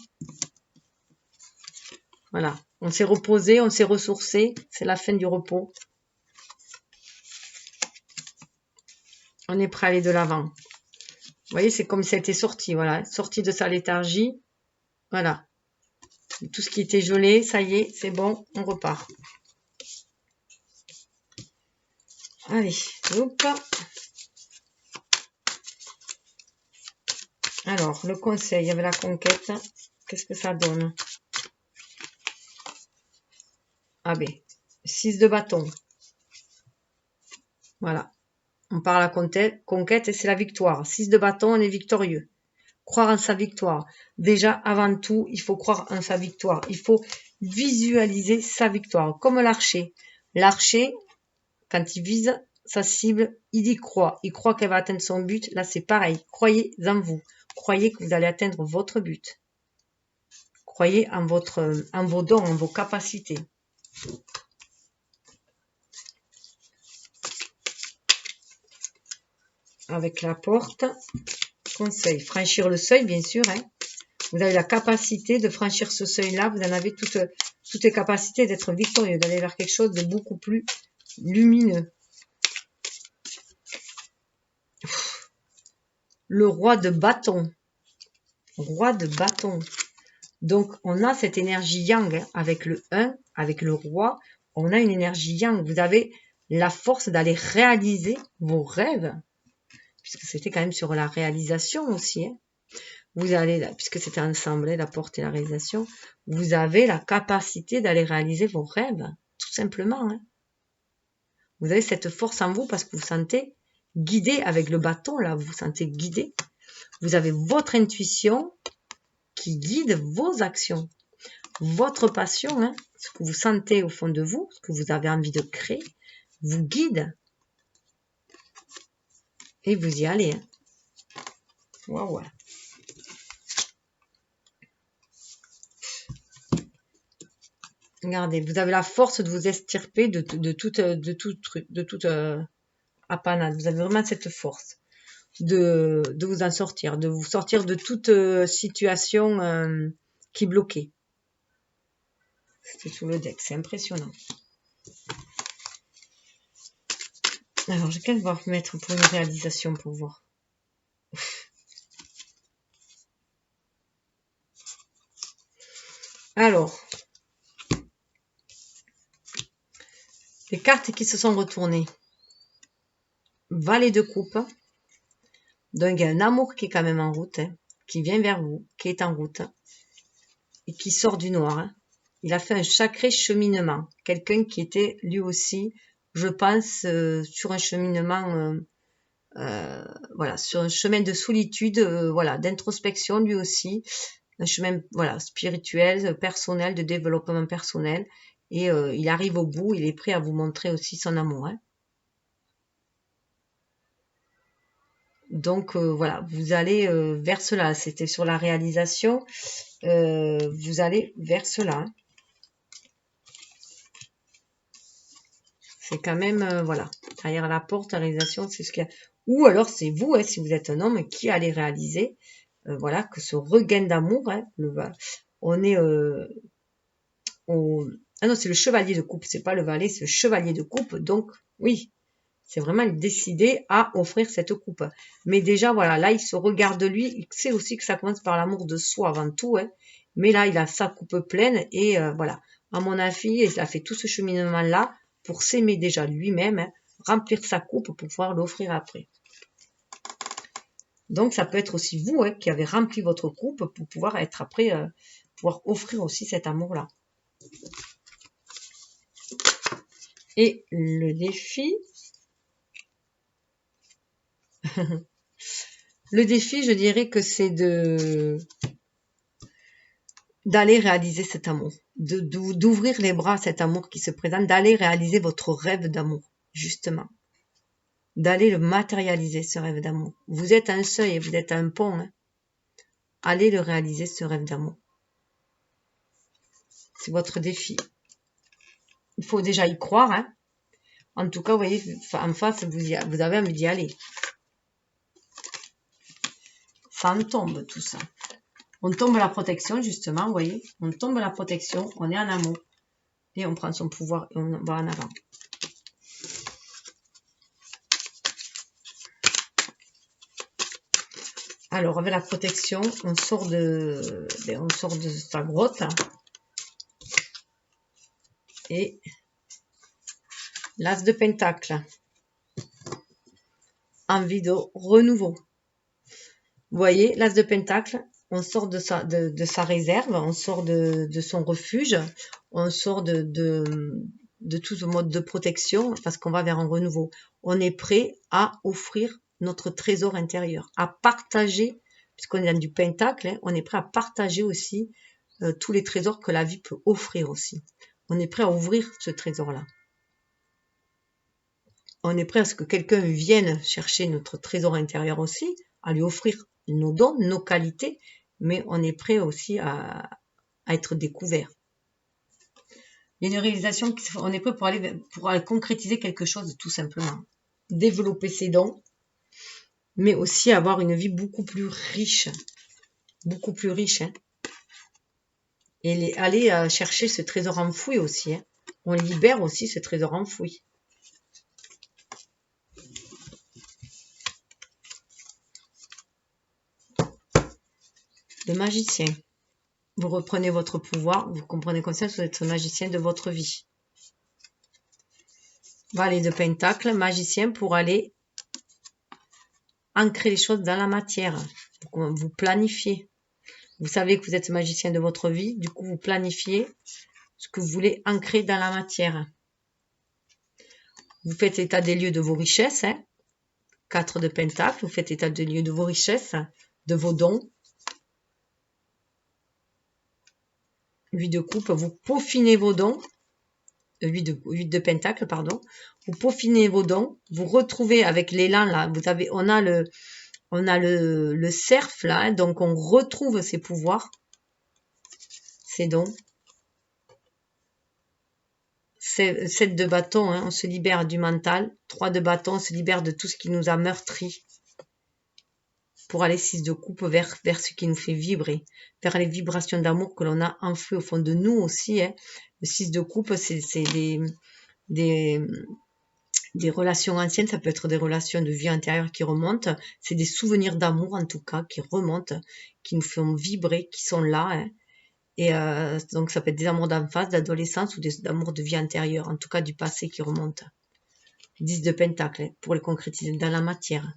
Voilà. On s'est reposé, on s'est ressourcé. C'est la fin du repos. On est prêt à aller de l'avant. Vous voyez, c'est comme si elle était sortie, voilà. Sortie de sa léthargie. Voilà. Tout ce qui était gelé, ça y est, c'est bon, on repart. Allez, hop. Alors, le conseil, il y avait la conquête. Qu'est-ce que ça donne? Ah ben, 6 de bâton. Voilà. On part à la conquête et c'est la victoire. 6 de bâton, on est victorieux. Croire en sa victoire. Déjà, avant tout, il faut croire en sa victoire. Il faut visualiser sa victoire. Comme l'archer. L'archer, quand il vise sa cible, il y croit. Il croit qu'elle va atteindre son but. Là, c'est pareil. Croyez en vous. Croyez que vous allez atteindre votre but. Croyez en vos dons, en vos capacités. Avec la porte, conseil, franchir le seuil, bien sûr. Hein. Vous avez la capacité de franchir ce seuil-là. Vous en avez toutes les capacités d'être victorieux, d'aller vers quelque chose de beaucoup plus lumineux. Le roi de bâton. Roi de bâton. Donc, on a cette énergie yang hein, avec le 1, avec le roi. On a une énergie yang. Vous avez la force d'aller réaliser vos rêves. Puisque c'était quand même sur la réalisation aussi. Hein. Vous allez, puisque c'était ensemble, la porte et la réalisation, vous avez la capacité d'aller réaliser vos rêves, tout simplement. Hein. Vous avez cette force en vous parce que vous vous sentez guidé avec le bâton, là, vous vous sentez guidé. Vous avez votre intuition qui guide vos actions. Votre passion, hein, ce que vous sentez au fond de vous, ce que vous avez envie de créer, vous guide. Et vous y allez. Hein. Waouh. Regardez, vous avez la force de vous extirper de toute apanade. Vous avez vraiment cette force de vous en sortir, de vous sortir de toute situation qui bloquait. C'est sous le deck, c'est impressionnant. Alors, je vais devoir mettre pour une réalisation pour voir. Alors, les cartes qui se sont retournées. Valet de coupe. Donc, il y a un amour qui est quand même en route, hein, qui vient vers vous, qui est en route, et qui sort du noir. Hein. Il a fait un sacré cheminement. Quelqu'un qui était, lui aussi, je pense, sur un cheminement voilà, sur un chemin de solitude, voilà, d'introspection lui aussi, un chemin, voilà, spirituel, personnel, de développement personnel. Et il arrive au bout, il est prêt à vous montrer aussi son amour. Hein. Donc voilà, vous allez vers cela. C'était sur la réalisation. Vous allez vers cela. Hein. C'est quand même, voilà, derrière la porte, la réalisation, c'est ce qu'il y a. Ou alors c'est vous, hein, si vous êtes un homme, qui allez réaliser, voilà, que ce regain d'amour, hein, on est au... Ah non, c'est le chevalier de coupe, c'est pas le valet, c'est le chevalier de coupe. Donc, oui, c'est vraiment décidé à offrir cette coupe. Mais déjà, voilà, là, il se regarde lui. Il sait aussi que ça commence par l'amour de soi avant tout. Hein. Mais là, il a sa coupe pleine. Et voilà, à mon avis, il a fait tout ce cheminement-là pour s'aimer déjà lui-même, hein, remplir sa coupe pour pouvoir l'offrir après. Donc, ça peut être aussi vous hein, qui avez rempli votre coupe pour pouvoir être après, pouvoir offrir aussi cet amour-là. Et le défi... Le défi, je dirais que c'est d'aller réaliser cet amour, d'ouvrir les bras à cet amour qui se présente, d'aller réaliser votre rêve d'amour, justement. D'aller le matérialiser, ce rêve d'amour. Vous êtes à un seuil et vous êtes à un pont. Hein. Allez le réaliser, ce rêve d'amour. C'est votre défi. Il faut déjà y croire. Hein. En tout cas, vous voyez, en face, vous avez envie d'y aller. Ça en tombe, tout ça. On tombe la protection, justement, vous voyez. On tombe la protection, on est en amour. Et on prend son pouvoir et on va en avant. Alors, avec la protection, on sort de sa grotte. Et l'as de pentacle. Envie de renouveau. Vous voyez, l'as de pentacle, on sort de sa réserve, on sort de son refuge, on sort de tout ce mode de protection parce qu'on va vers un renouveau. On est prêt à offrir notre trésor intérieur, à partager, puisqu'on est dans du pentacle, hein, on est prêt à partager aussi tous les trésors que la vie peut offrir aussi. On est prêt à ouvrir ce trésor-là. On est prêt à ce que quelqu'un vienne chercher notre trésor intérieur aussi, à lui offrir nos dons, nos qualités, mais on est prêt aussi à être découvert. Il y a une réalisation, on est prêt pour aller concrétiser quelque chose tout simplement. Développer ses dons, mais aussi avoir une vie beaucoup plus riche. Beaucoup plus riche. Hein. Et aller chercher ce trésor enfoui aussi. Hein. On libère aussi ce trésor enfoui. Le magicien. Vous reprenez votre pouvoir, vous comprenez conscience, vous êtes le magicien de votre vie. Valet de pentacle, magicien pour aller ancrer les choses dans la matière. Vous planifiez. Vous savez que vous êtes magicien de votre vie, du coup vous planifiez ce que vous voulez ancrer dans la matière. Vous faites état des lieux de vos richesses, hein. 4 de pentacle, vous faites état des lieux de vos richesses, de vos dons. 8 de coupe, vous peaufinez vos dons. 8 de pentacle, pardon. Vous peaufinez vos dons. Vous retrouvez avec l'élan, là. On a le cerf, là. Hein, donc, on retrouve ses pouvoirs. Ses dons. 7 de bâton, hein, on se libère du mental. 3 de bâton, on se libère de tout ce qui nous a meurtri. Pour aller 6 de coupe vers ce qui nous fait vibrer, vers les vibrations d'amour que l'on a enfouies au fond de nous aussi. Hein. Le 6 de coupe, c'est des relations anciennes, ça peut être des relations de vie intérieure qui remontent, c'est des souvenirs d'amour en tout cas qui remontent, qui nous font vibrer, qui sont là. Hein. Et donc ça peut être des amours d'enfance, d'adolescence ou des amours de vie intérieure, en tout cas du passé qui remontent. 10 de pentacle, hein, pour les concrétiser dans la matière.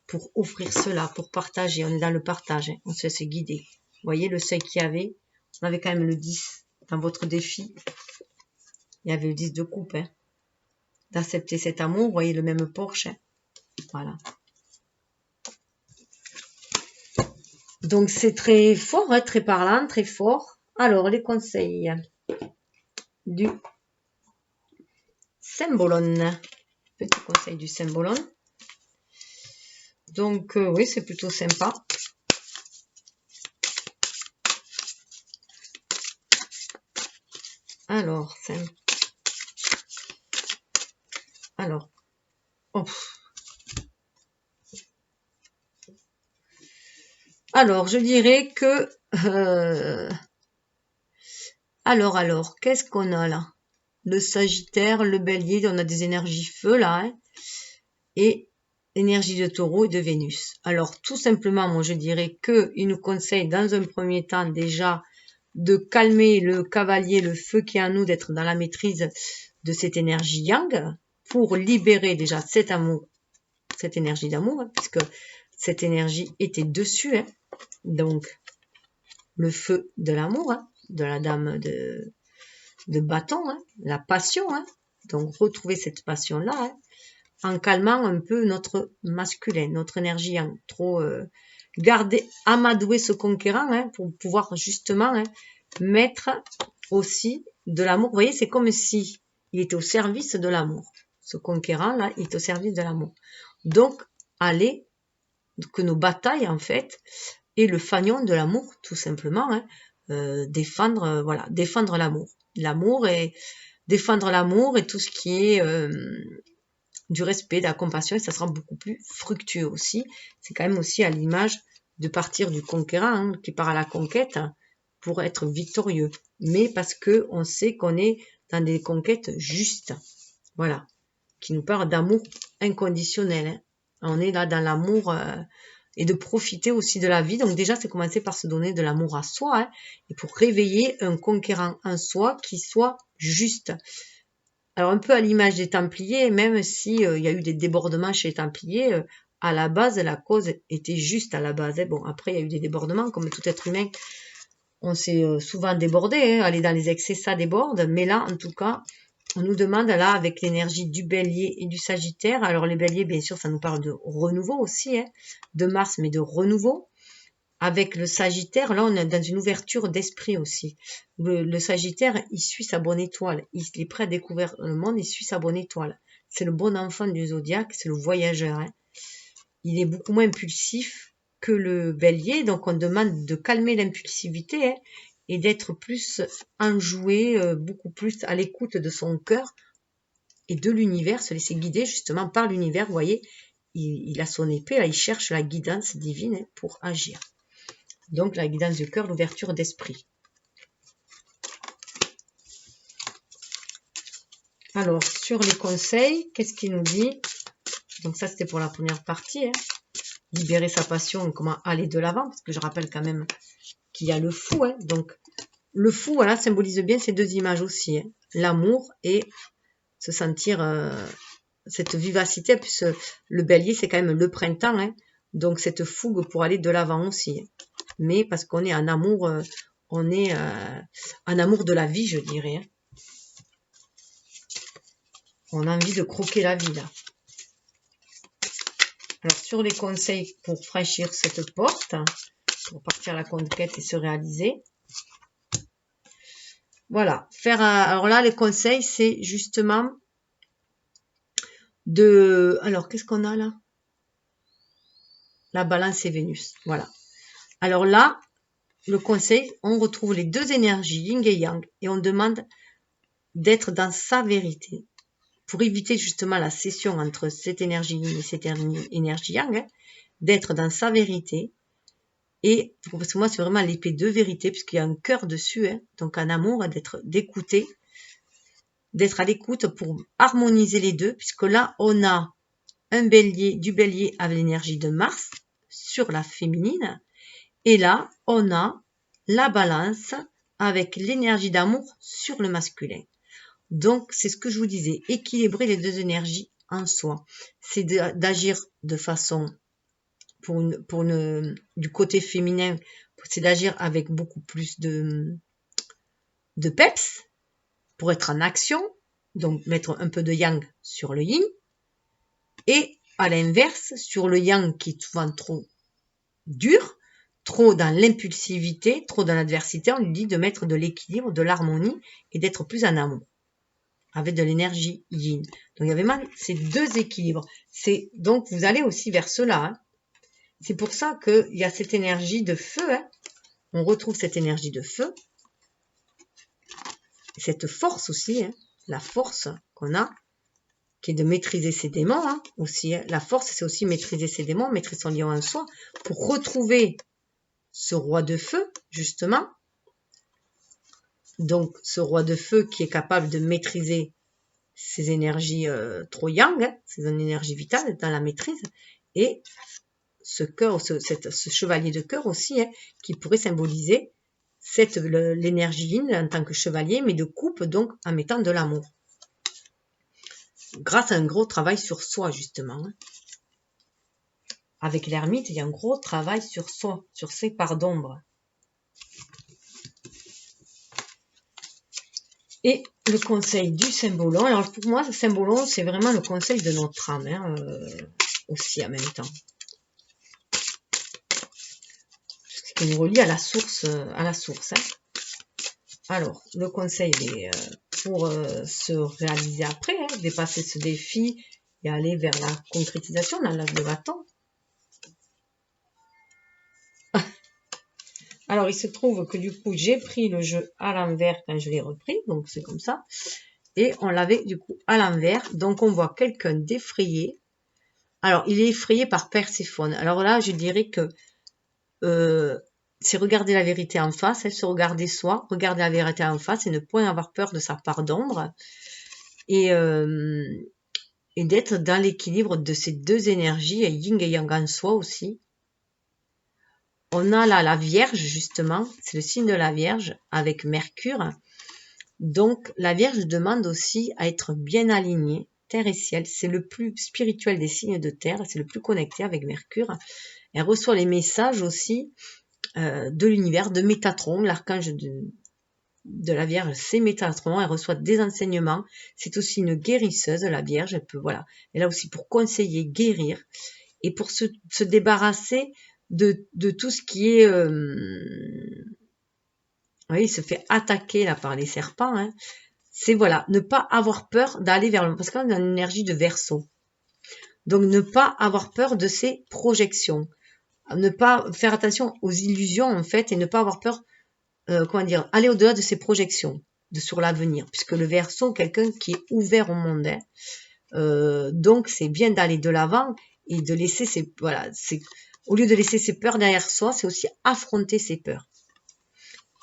Pour offrir cela, pour partager. On est dans le partage, hein. On se laisse guider. Vous voyez le seuil qu'il y avait. On avait quand même le 10 dans votre défi. Il y avait le 10 de coupe. Hein. D'accepter cet amour. Vous voyez le même Porsche. Hein. Voilà. Donc c'est très fort, hein, très parlant, très fort. Alors les conseils du Cymbolone. Petit conseil du Cymbolone. Donc oui, c'est plutôt sympa. Alors, oh. Alors, je dirais que alors, qu'est-ce qu'on a là? Le Sagittaire, le Bélier, on a des énergies feu là, hein, et énergie de Taureau et de Vénus. Alors, tout simplement, moi, je dirais que il nous conseille dans un premier temps déjà de calmer le cavalier, le feu qui est en nous, d'être dans la maîtrise de cette énergie yang pour libérer déjà cet amour, cette énergie d'amour, hein, puisque cette énergie était dessus, hein, donc le feu de l'amour, hein, de la dame de bâton, hein, la passion, hein, donc retrouver cette passion-là, hein, en calmant un peu notre masculin, notre énergie yang, trop garder, amadouer ce conquérant, hein, pour pouvoir justement, hein, mettre aussi de l'amour. Vous voyez, c'est comme si il était au service de l'amour. Ce conquérant-là, il est au service de l'amour. Donc, allez, que nos batailles, en fait, et le fanion de l'amour, tout simplement, hein, défendre, voilà, défendre l'amour. L'amour et défendre l'amour et tout ce qui est du respect, de la compassion, et ça sera beaucoup plus fructueux aussi. C'est quand même aussi à l'image de partir du conquérant, hein, qui part à la conquête pour être victorieux. Mais parce que on sait qu'on est dans des conquêtes justes. Voilà. Qui nous parle d'amour inconditionnel, hein. On est là dans l'amour et de profiter aussi de la vie. Donc déjà, c'est commencer par se donner de l'amour à soi, hein, et pour réveiller un conquérant en soi qui soit juste. Alors un peu à l'image des Templiers, même si il y a eu des débordements chez les Templiers, à la base, la cause était juste à la base, hein. Bon, après, il y a eu des débordements, comme tout être humain, on s'est souvent débordé, hein. Aller dans les excès, ça déborde, mais là, en tout cas, on nous demande, là, avec l'énergie du Bélier et du Sagittaire, alors les Béliers, bien sûr, ça nous parle de renouveau aussi, hein, de Mars, mais de renouveau. Avec le Sagittaire, là, on est dans une ouverture d'esprit aussi. Le Sagittaire, il suit sa bonne étoile. Il est prêt à découvrir le monde, il suit sa bonne étoile. C'est le bon enfant du zodiaque, c'est le voyageur, hein. Il est beaucoup moins impulsif que le Bélier, donc on demande de calmer l'impulsivité, hein, et d'être plus enjoué, beaucoup plus à l'écoute de son cœur et de l'univers, se laisser guider justement par l'univers. Vous voyez, il a son épée, là, il cherche la guidance divine, hein, pour agir. Donc la guidance du cœur, l'ouverture d'esprit. Alors, sur les conseils, qu'est-ce qu'il nous dit? Donc ça, c'était pour la première partie, hein. Libérer sa passion, comment aller de l'avant, parce que je rappelle quand même qu'il y a le fou, hein. Donc le fou, voilà, symbolise bien ces deux images aussi, hein. L'amour et se sentir cette vivacité, puisque le Bélier, c'est quand même le printemps, hein. Donc cette fougue pour aller de l'avant aussi, hein. Mais parce qu'on est en amour, on est en amour de la vie, je dirais, hein. On a envie de croquer la vie, là. Alors, sur les conseils pour franchir cette porte, pour partir à la conquête et se réaliser. Voilà. Alors là, les conseils, c'est justement de... Alors, qu'est-ce qu'on a là? La balance et Vénus. Voilà. Alors là, le conseil, on retrouve les deux énergies, yin et yang, et on demande d'être dans sa vérité. Pour éviter justement la scission entre cette énergie yin et cette énergie yang, hein, d'être dans sa vérité. Et parce que moi, c'est vraiment l'épée de vérité, puisqu'il y a un cœur dessus, hein, donc un amour, d'écouter, d'être à l'écoute pour harmoniser les deux, puisque là, on a du Bélier avec l'énergie de Mars sur la féminine, et là, on a la balance avec l'énergie d'amour sur le masculin. Donc, c'est ce que je vous disais, équilibrer les deux énergies en soi. C'est d'agir de façon, du côté féminin, c'est d'agir avec beaucoup plus de peps, pour être en action, donc mettre un peu de yang sur le yin, et à l'inverse, sur le yang qui est souvent trop dur, trop dans l'impulsivité, trop dans l'adversité, on lui dit de mettre de l'équilibre, de l'harmonie et d'être plus en amour, avec de l'énergie yin. Donc il y avait mal ces deux équilibres. Donc vous allez aussi vers cela. Hein. C'est pour ça qu'il y a cette énergie de feu. Hein. On retrouve cette énergie de feu. Cette force aussi, hein. La force qu'on a, qui est de maîtriser ses démons hein, aussi. Hein. La force, c'est aussi maîtriser ses démons, maîtriser son lion en soi, pour retrouver ce roi de feu, justement. Donc, ce roi de feu qui est capable de maîtriser ses énergies trop yang, hein, ses énergies vitales dans la maîtrise, et ce cœur, ce chevalier de cœur aussi, hein, qui pourrait symboliser l'énergie yin en tant que chevalier, mais de coupe, donc en mettant de l'amour. Grâce à un gros travail sur soi, justement. Hein. Avec l'ermite, il y a un gros travail sur soi, sur ses parts d'ombre. Et le conseil du symbolon. Alors pour moi, le symbolon, c'est vraiment le conseil de notre âme, hein, aussi en même temps. Ce qui nous relie à la source. Hein. Alors, le conseil est pour se réaliser après, hein, dépasser ce défi et aller vers la concrétisation dans l'âge de bâton. Alors, il se trouve que du coup, j'ai pris le jeu à l'envers quand je l'ai repris, donc c'est comme ça. Et on l'avait du coup à l'envers, donc on voit quelqu'un d'effrayé. Alors, il est effrayé par Perséphone. Alors là, je dirais que c'est regarder la vérité en face, se regarder soi, regarder la vérité en face et ne point avoir peur de sa part d'ombre. Et d'être dans l'équilibre de ces deux énergies, yin et yang en soi aussi. On a là la Vierge, justement, c'est le signe de la Vierge avec Mercure. Donc, la Vierge demande aussi à être bien alignée, terre et ciel. C'est le plus spirituel des signes de terre, c'est le plus connecté avec Mercure. Elle reçoit les messages aussi de l'univers, de Métatron, l'archange de la Vierge, c'est Métatron. Elle reçoit des enseignements. C'est aussi une guérisseuse, la Vierge. Elle peut, voilà, elle est là aussi pour conseiller, guérir et pour se débarrasser de tout ce qui est oui, il se fait attaquer là par les serpents. Hein. C'est voilà, ne pas avoir peur d'aller vers le... Parce qu'on a une énergie de Verseau. Donc ne pas avoir peur de ses projections. Ne pas faire attention aux illusions en fait et ne pas avoir peur, comment dire, aller au-delà de ses projections sur l'avenir. Puisque le Verseau, quelqu'un qui est ouvert au monde. Hein. Donc c'est bien d'aller de l'avant et de laisser ses... Voilà, au lieu de laisser ses peurs derrière soi, c'est aussi affronter ses peurs.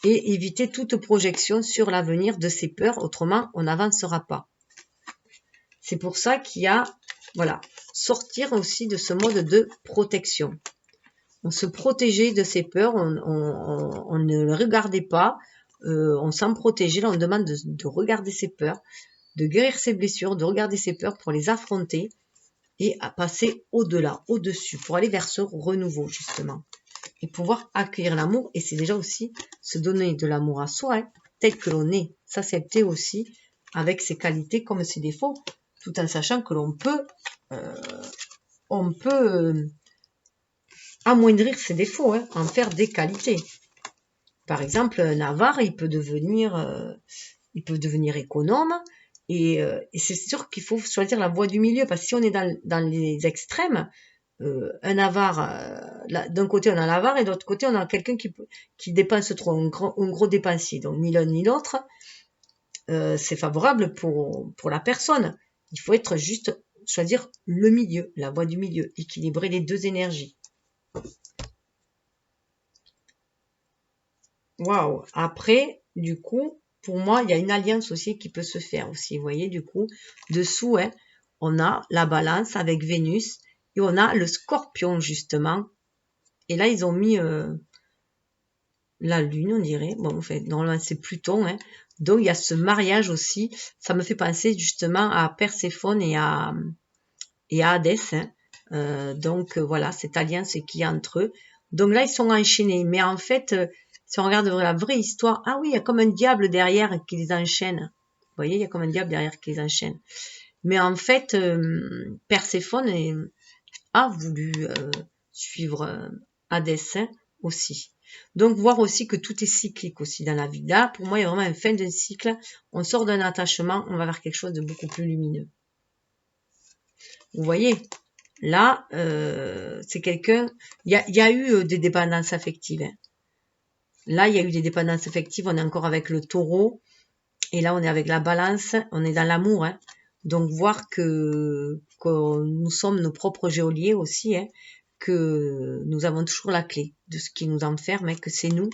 Et éviter toute projection sur l'avenir de ses peurs, autrement on n'avancera pas. C'est pour ça qu'il y a, voilà, sortir aussi de ce mode de protection. On se protégeait de ses peurs, on ne le regardait pas, on s'en protégeait, là on demande de regarder ses peurs, de guérir ses blessures, de regarder ses peurs pour les affronter et à passer au-delà, au-dessus, pour aller vers ce renouveau justement. Et pouvoir accueillir l'amour, et c'est déjà aussi se donner de l'amour à soi, hein, tel que l'on est, s'accepter aussi avec ses qualités comme ses défauts, tout en sachant que l'on peut, amoindrir ses défauts, hein, en faire des qualités. Par exemple, un avare, il peut devenir économe, et c'est sûr qu'il faut choisir la voie du milieu, parce que si on est dans les extrêmes, un avare, d'un côté on a l'avare et de l'autre côté on a quelqu'un qui dépense trop, un gros dépensier. Donc ni l'un ni l'autre, c'est favorable pour la personne. Il faut être juste, choisir le milieu, la voie du milieu, équilibrer les deux énergies. Waouh. Après, du coup, pour moi, il y a une alliance aussi qui peut se faire aussi. Vous voyez, du coup, dessous, hein, on a la balance avec Vénus. Et on a le scorpion, justement. Et là, ils ont mis la lune, on dirait. Bon, en fait, normalement, c'est Pluton. Hein. Donc, il y a ce mariage aussi. Ça me fait penser, justement, à Perséphone et à Hadès. Hein. Donc, voilà, cette alliance qui est entre eux. Donc là, ils sont enchaînés. Mais en fait, si on regarde la vraie histoire, ah oui, il y a comme un diable derrière qui les enchaîne. Vous voyez, il y a comme un diable derrière qui les enchaîne. Mais en fait, Perséphone a voulu suivre Hadès, hein, aussi. Donc, voir aussi que tout est cyclique aussi dans la vie. Là, pour moi, il y a vraiment une fin d'un cycle. On sort d'un attachement, on va vers quelque chose de beaucoup plus lumineux. Vous voyez, là, c'est quelqu'un... Il y a eu des dépendances affectives. Hein. Là, il y a eu des dépendances affectives. On est encore avec le taureau. Et là, on est avec la balance. On est dans l'amour. Hein. Donc, voir que nous sommes nos propres geôliers aussi. Hein, que nous avons toujours la clé de ce qui nous enferme. Hein, que c'est nous.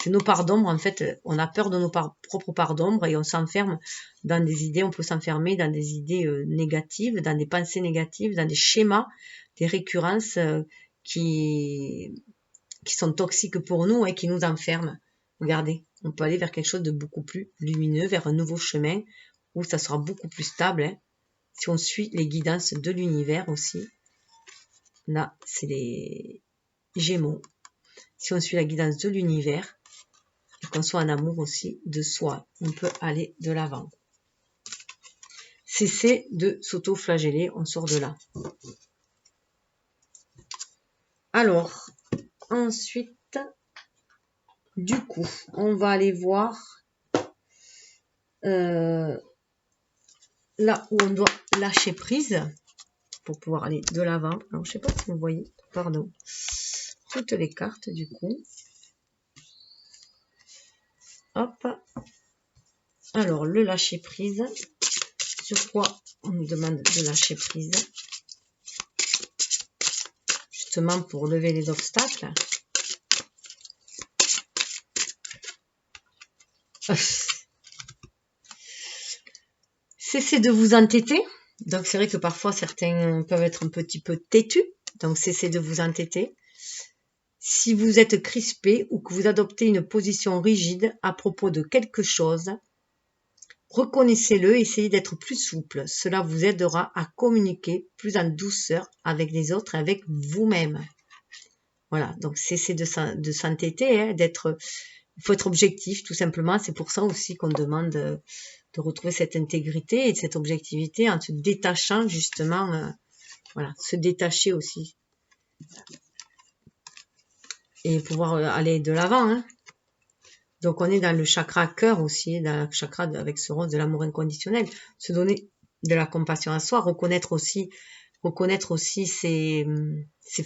C'est nos parts d'ombre. En fait, on a peur de nos propres parts d'ombre et on s'enferme dans des idées. On peut s'enfermer dans des idées négatives, dans des pensées négatives, dans des schémas, des récurrences qui sont toxiques pour nous et qui nous enferment. Regardez, on peut aller vers quelque chose de beaucoup plus lumineux, vers un nouveau chemin où ça sera beaucoup plus stable. Hein, si on suit les guidances de l'univers aussi. Là, c'est les Gémeaux. Si on suit la guidance de l'univers, et qu'on soit en amour aussi de soi, on peut aller de l'avant. Cesser de s'auto-flageller, on sort de là. Alors, ensuite, du coup, on va aller voir là où on doit lâcher prise pour pouvoir aller de l'avant. Alors, je ne sais pas si vous voyez, pardon, toutes les cartes du coup. Hop. Alors, le lâcher prise. Sur quoi on nous demande de lâcher prise? Justement pour lever les obstacles. Cessez de vous entêter. Donc, c'est vrai que parfois, certains peuvent être un petit peu têtus. Donc, cessez de vous entêter. Si vous êtes crispé ou que vous adoptez une position rigide à propos de quelque chose, reconnaissez-le, essayez d'être plus souple. Cela vous aidera à communiquer plus en douceur avec les autres et avec vous-même. Voilà, donc cessez de s'entêter, hein, il faut être objectif tout simplement. C'est pour ça aussi qu'on demande de retrouver cette intégrité et cette objectivité en se détachant justement, voilà, se détacher aussi. Et pouvoir aller de l'avant. Hein. Donc on est dans le chakra cœur aussi, dans le chakra avec ce rose de l'amour inconditionnel. Se donner de la compassion à soi, reconnaître aussi ses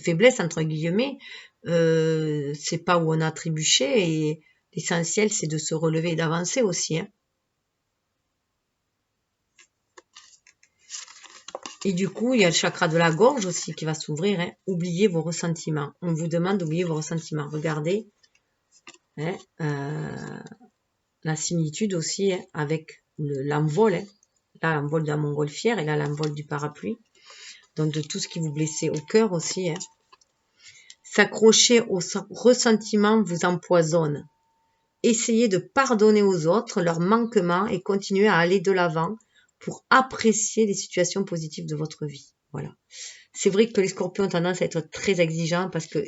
faiblesses, entre guillemets. C'est pas où on a trébuché et l'essentiel c'est de se relever et d'avancer aussi. Hein. Et du coup, il y a le chakra de la gorge aussi qui va s'ouvrir. Hein. Oubliez vos ressentiments. On vous demande d'oublier vos ressentiments. Regardez hein, la similitude aussi hein, avec l'envol. Hein. Là, l'envol de la montgolfière et là, l'envol du parapluie. Donc, de tout ce qui vous blessait au cœur aussi. Hein. S'accrocher aux ressentiments vous empoisonne. Essayez de pardonner aux autres leurs manquements et continuez à aller de l'avant pour apprécier les situations positives de votre vie. Voilà. C'est vrai que les scorpions ont tendance à être très exigeants parce que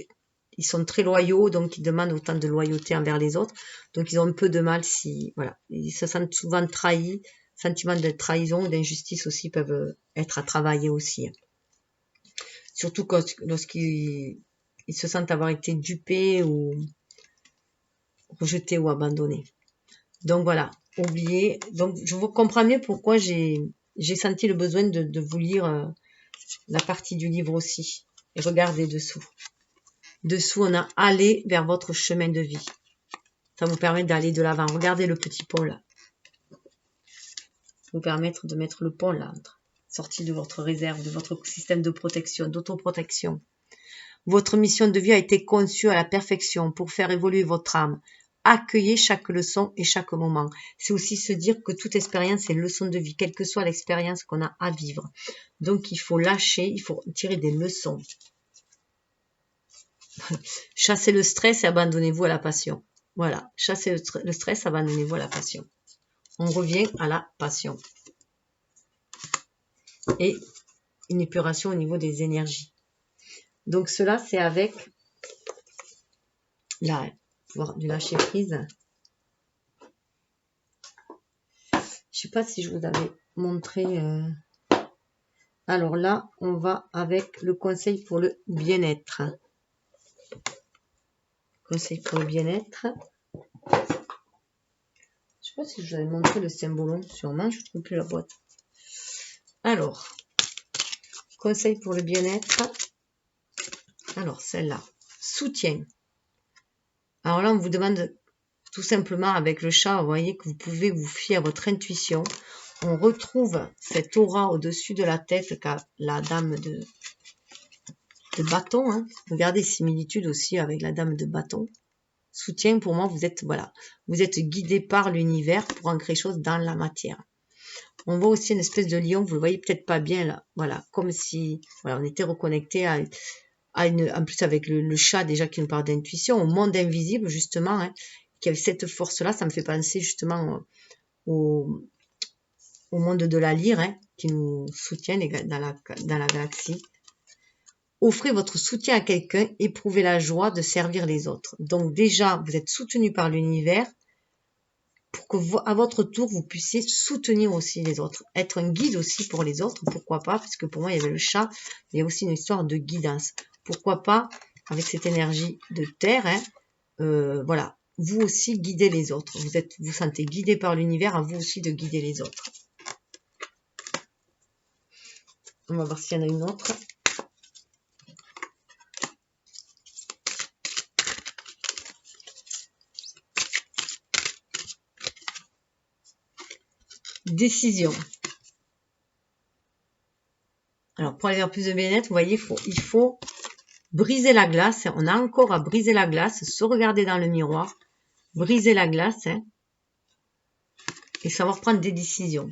ils sont très loyaux, donc ils demandent autant de loyauté envers les autres. Donc ils ont un peu de mal si, voilà, ils se sentent souvent trahis. Sentiments de trahison ou d'injustice aussi peuvent être à travailler aussi. Surtout lorsqu'ils se sentent avoir été dupés ou rejetés ou abandonnés. Donc voilà, oubliez. Donc je vous comprends mieux pourquoi j'ai senti le besoin de vous lire la partie du livre aussi. Et regardez dessous. Dessous, on a « Aller vers votre chemin de vie ». Ça vous permet d'aller de l'avant. Regardez le petit pont là. Ça vous permettre de mettre le pont là, sorti de votre réserve, de votre système de protection, d'autoprotection. Votre mission de vie a été conçue à la perfection pour faire évoluer votre âme. Accueillez chaque leçon et chaque moment. C'est aussi se dire que toute expérience est leçon de vie, quelle que soit l'expérience qu'on a à vivre. Donc il faut lâcher, il faut tirer des leçons. Chassez le stress et abandonnez-vous à la passion. Voilà, chassez le stress, abandonnez-vous à la passion. On revient à la passion. Et une épuration au niveau des énergies. Donc cela, c'est avec du lâcher prise. Je sais pas si je vous avais montré. Alors là, on va avec le conseil pour le bien-être. conseil pour le bien-être. Je sais pas si je vous avais montré le symbolon, sûrement, je ne trouve plus la boîte. Alors, conseil pour le bien-être. Alors, celle-là, soutien. Alors là, on vous demande tout simplement avec le chat, vous voyez que vous pouvez vous fier à votre intuition. On retrouve cette aura au-dessus de la tête qu'a la dame de bâton. Hein. Regardez similitude aussi avec la dame de bâton. Soutien, pour moi, vous êtes voilà, vous êtes guidé par l'univers pour ancrer les choses dans la matière. On voit aussi une espèce de lion, vous le voyez peut-être pas bien là, voilà, comme si voilà, on était reconnecté à une, en plus avec le chat déjà qui nous parle d'intuition, au monde invisible justement, hein, qui avait cette force-là, ça me fait penser justement au monde de la lyre, hein, qui nous soutient dans la galaxie. Offrez votre soutien à quelqu'un, éprouvez la joie de servir les autres. Donc déjà, vous êtes soutenu par l'univers pour que vous, à votre tour, vous puissiez soutenir aussi les autres. Être un guide aussi pour les autres, pourquoi pas, parce que pour moi, il y avait le chat, il y a aussi une histoire de guidance. Pourquoi pas, avec cette énergie de terre, hein, voilà, vous aussi guidez les autres. Vous sentez guidé par l'univers, à vous aussi de guider les autres. On va voir s'il y en a une autre. Décision. Alors, pour aller vers plus de bien-être, vous voyez, il faut briser la glace. On a encore à briser la glace, se regarder dans le miroir, briser la glace, hein, et savoir prendre des décisions.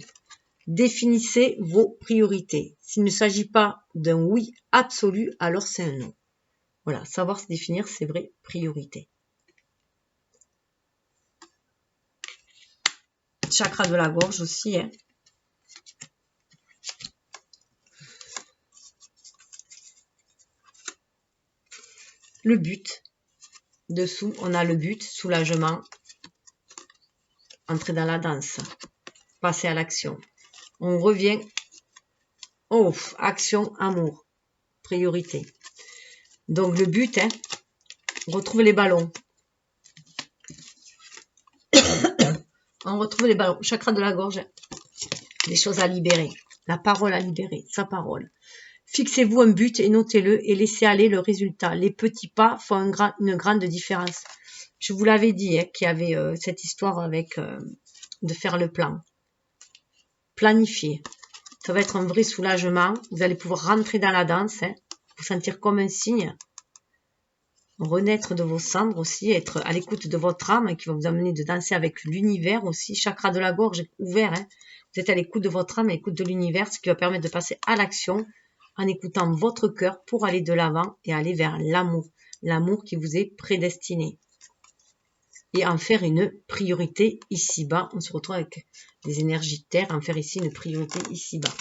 Définissez vos priorités. S'il ne s'agit pas d'un oui absolu, alors c'est un non. Voilà, savoir se définir ses vraies priorités. Chakra de la gorge aussi, hein. Le but. Dessous, on a le but, soulagement, entrer dans la danse, passer à l'action. On revient, oh, action, amour, priorité. Donc le but, hein, retrouve les ballons. On retrouve les ballons, chakra de la gorge, des choses à libérer, la parole à libérer, sa parole. Fixez-vous un but et notez-le et laissez aller le résultat. Les petits pas font une grande différence. Je vous l'avais dit, hein, qu'il y avait cette histoire avec de faire le plan. Planifier. Ça va être un vrai soulagement. Vous allez pouvoir rentrer dans la danse, hein, vous sentir comme un cygne. Renaître de vos cendres aussi, être à l'écoute de votre âme, hein, qui va vous amener de danser avec l'univers aussi. Chakra de la gorge ouvert. Hein. Vous êtes à l'écoute de votre âme, à l'écoute de l'univers, ce qui va permettre de passer à l'action en écoutant votre cœur pour aller de l'avant et aller vers l'amour. L'amour qui vous est prédestiné. Et en faire une priorité ici-bas. On se retrouve avec des énergies de terre, en faire ici une priorité ici-bas.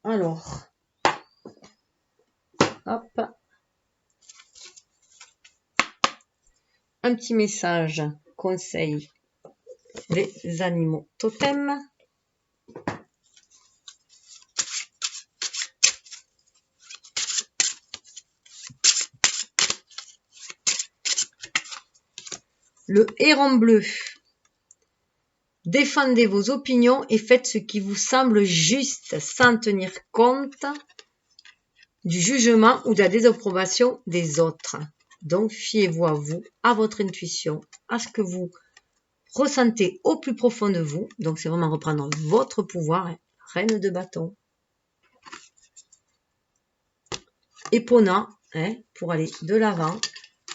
Alors, hop. Un petit message, conseil, les animaux totems. Le héron bleu. Défendez vos opinions et faites ce qui vous semble juste sans tenir compte du jugement ou de la désapprobation des autres. Donc, fiez-vous à vous, à votre intuition, à ce que vous ressentez au plus profond de vous. Donc, c'est vraiment reprendre votre pouvoir. Hein. Reine de bâton. Épona, hein, pour aller de l'avant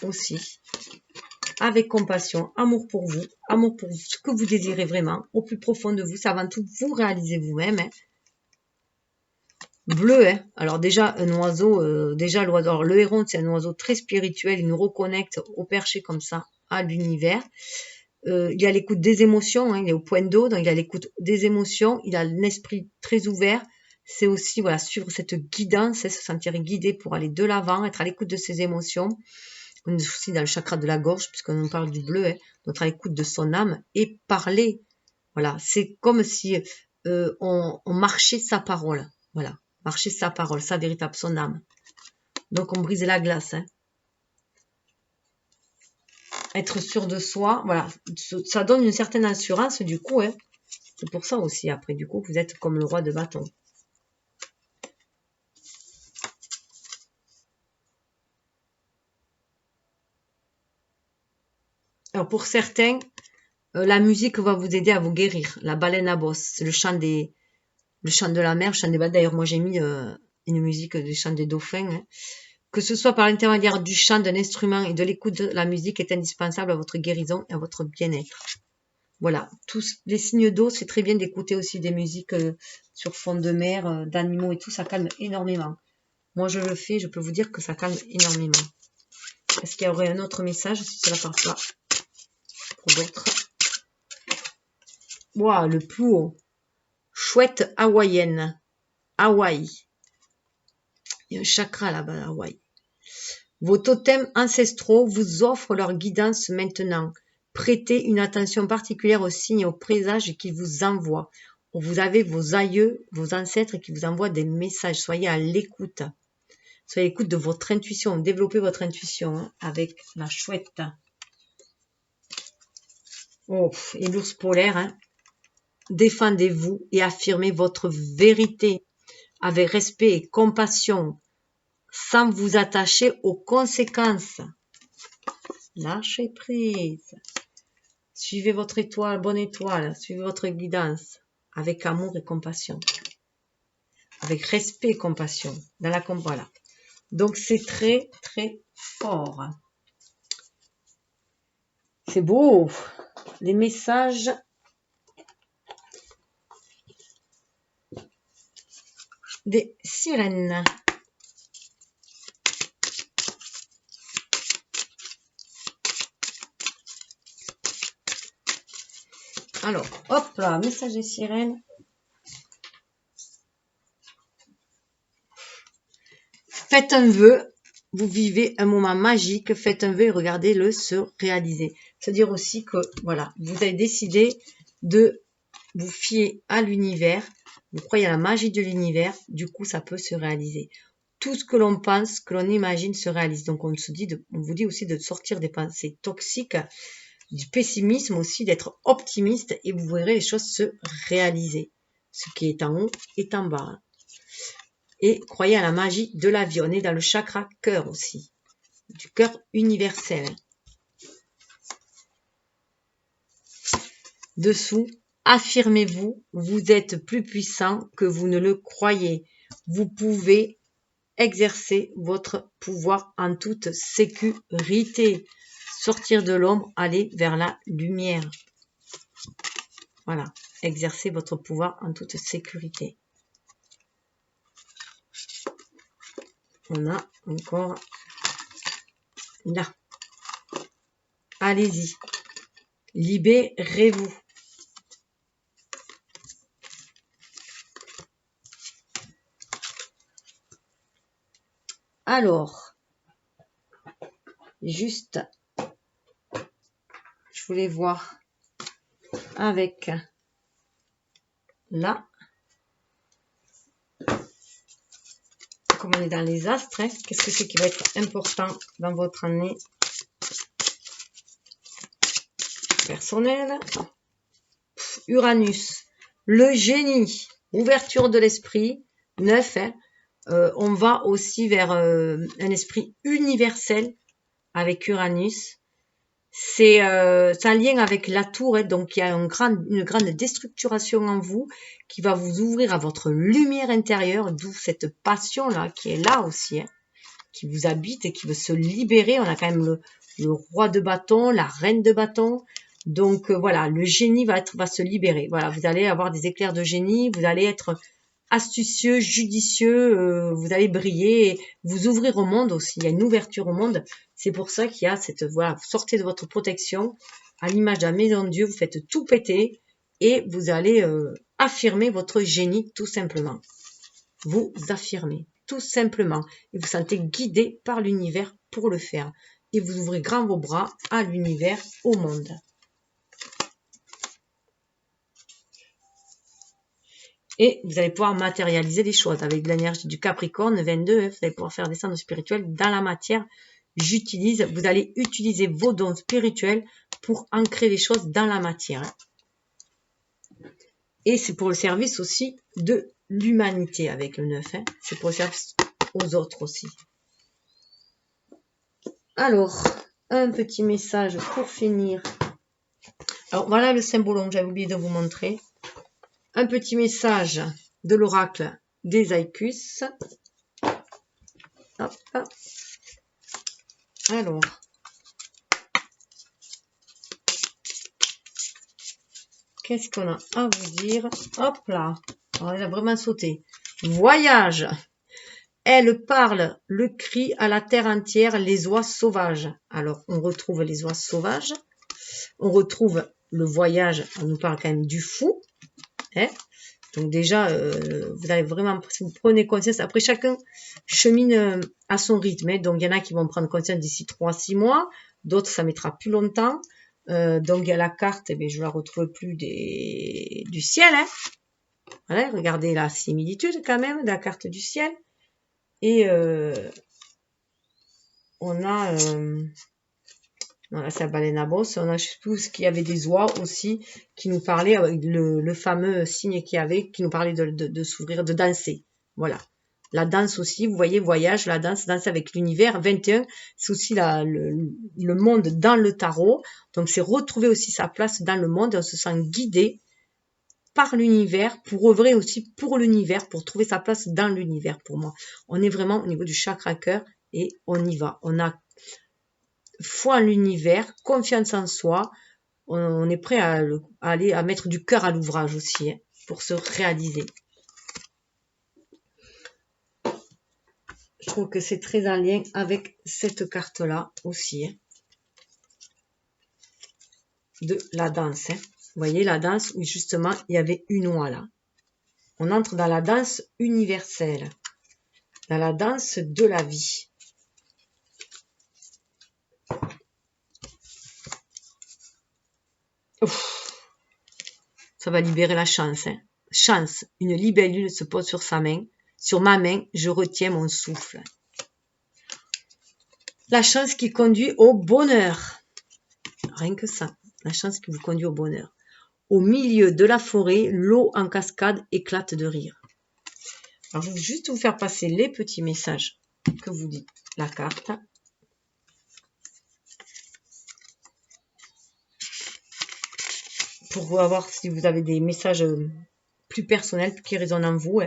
aussi. Avec compassion, amour pour vous, amour pour ce que vous désirez vraiment, au plus profond de vous, c'est avant tout vous réaliser vous-même. Hein. Bleu, hein. Alors déjà un oiseau, déjà l'oiseau, alors le héron c'est un oiseau très spirituel, il nous reconnecte au perché comme ça, à l'univers. Il est à l'écoute des émotions, hein, il est au point d'eau, donc il est à l'écoute des émotions, il a un esprit très ouvert. C'est aussi voilà suivre cette guidance, hein, se sentir guidé pour aller de l'avant, être à l'écoute de ses émotions. On est aussi dans le chakra de la gorge, puisqu'on parle du bleu, hein, donc à l'écoute de son âme et parler. Voilà, c'est comme si on marchait sa parole. Voilà, marcher sa parole, sa véritable, son âme. Donc, on brise la glace. Hein. Être sûr de soi, voilà. Ça donne une certaine assurance, du coup. Hein. C'est pour ça aussi, après, du coup, vous êtes comme le roi de bâton. Alors, pour certains, la musique va vous aider à vous guérir. La baleine à bosse, c'est le chant de la mer, le chant des baleines. D'ailleurs, moi, j'ai mis une musique du chant des dauphins. Hein. Que ce soit par l'intermédiaire du chant, d'un instrument et de l'écoute de la musique est indispensable à votre guérison et à votre bien-être. Voilà, tous les signes d'eau, c'est très bien d'écouter aussi des musiques sur fond de mer, d'animaux et tout, ça calme énormément. Moi, je le fais, je peux vous dire que ça calme énormément. Est-ce qu'il y aurait un autre message si cela passe pas pour d'autres? Waouh, le plus haut. Chouette hawaïenne. Hawaï. Il y a un chakra là-bas, Hawaï. Vos totems ancestraux vous offrent leur guidance maintenant. Prêtez une attention particulière aux signes et aux présages qu'ils vous envoient. Vous avez vos aïeux, vos ancêtres qui vous envoient des messages. Soyez à l'écoute. Soyez à l'écoute de votre intuition. Développez votre intuition hein, avec la chouette. Oh, et l'ours polaire. Hein. Défendez-vous et affirmez votre vérité avec respect et compassion sans vous attacher aux conséquences. Lâchez prise. Suivez votre étoile, bonne étoile. Suivez votre guidance avec amour et compassion. Avec respect et compassion. Dans la voilà. Donc, c'est très, très fort. C'est beau. Les messages. Des sirènes. Alors, hop là, message des sirènes. Faites un vœu, vous vivez un moment magique, faites un vœu et regardez-le se réaliser. C'est-à-dire aussi que, voilà, vous avez décidé de vous fier à l'univers, vous croyez à la magie de l'univers, du coup, ça peut se réaliser. Tout ce que l'on pense, que l'on imagine se réalise. Donc, on vous dit aussi de sortir des pensées toxiques, du pessimisme aussi, d'être optimiste et vous verrez les choses se réaliser. Ce qui est en haut est en bas. Et croyez à la magie de la vie. On est dans le chakra cœur aussi, du cœur universel. Dessous, affirmez-vous, vous êtes plus puissant que vous ne le croyez. Vous pouvez exercer votre pouvoir en toute sécurité. Sortir de l'ombre, aller vers la lumière. Voilà, exercez votre pouvoir en toute sécurité. On a encore là. Allez-y. Libérez-vous. Alors, juste, je voulais voir avec là, comme on est dans les astres, hein, qu'est-ce que c'est qui va être important dans votre année personnelle? Uranus, le génie, ouverture de l'esprit, 9, hein, on va aussi vers un esprit universel avec Uranus. C'est un lien avec la tour, hein, donc il y a une grande déstructuration en vous qui va vous ouvrir à votre lumière intérieure, d'où cette passion-là qui est là aussi, hein, qui vous habite et qui veut se libérer. On a quand même le roi de bâton, la reine de bâton. Donc voilà, le génie va se libérer. Voilà, vous allez avoir des éclairs de génie, vous allez être astucieux, judicieux, vous allez briller, et vous ouvrir au monde aussi. Il y a une ouverture au monde. C'est pour ça qu'il y a cette, voilà, vous sortez de votre protection, à l'image de la maison de Dieu, vous faites tout péter et vous allez affirmer votre génie tout simplement. Vous affirmez tout simplement et vous sentez guidé par l'univers pour le faire. Et vous ouvrez grand vos bras à l'univers, au monde. Et vous allez pouvoir matérialiser les choses avec de l'énergie du Capricorne 22. Vous allez pouvoir faire descendre spirituel dans la matière. Vous allez utiliser vos dons spirituels pour ancrer les choses dans la matière. Et c'est pour le service aussi de l'humanité avec le 9. C'est pour le service aux autres aussi. Alors, un petit message pour finir. Alors, voilà le symbole que j'avais oublié de vous montrer. Un petit message de l'oracle des Aicus. Hop. Alors. Qu'est-ce qu'on a à vous dire? Hop là. Alors, elle a vraiment sauté. Voyage. Elle parle le cri à la terre entière, les oies sauvages. Alors, on retrouve les oies sauvages. On retrouve le voyage. On nous parle quand même du fou. Donc déjà, vous allez vraiment, si vous prenez conscience, après chacun chemine à son rythme. Donc, il y en a qui vont prendre conscience d'ici 3-6 mois. D'autres, ça mettra plus longtemps. Donc, il y a la carte, je ne la retrouve plus du ciel. Voilà, regardez la similitude quand même de la carte du ciel. Et on a... non, là, c'est la baleine à bosse. On a, je sais plus, qu'il y avait des oies aussi qui nous parlaient, le fameux signe qu'il y avait, qui nous parlait de s'ouvrir, de danser. Voilà. La danse aussi, vous voyez, voyage, la danse, danser avec l'univers. 21, c'est aussi le monde dans le tarot. Donc, c'est retrouver aussi sa place dans le monde. Et on se sent guidé par l'univers pour œuvrer aussi pour l'univers, pour trouver sa place dans l'univers pour moi. On est vraiment au niveau du chakra cœur et on y va. On a foi en l'univers, confiance en soi. On est prêt à aller à mettre du cœur à l'ouvrage aussi pour se réaliser. Je trouve que c'est très en lien avec cette carte-là aussi. De la danse. Vous voyez la danse où justement il y avait une oie là. On entre dans la danse universelle. Dans la danse de la vie. Ouf. Ça va libérer la chance. Chance. Une libellule se pose sur sa main. Sur ma main, je retiens mon souffle. La chance qui conduit au bonheur. Rien que ça. La chance qui vous conduit au bonheur. Au milieu de la forêt, l'eau en cascade éclate de rire. Alors, je vais juste vous faire passer les petits messages que vous dit la carte. Pour voir si vous avez des messages plus personnels qui résonnent en vous.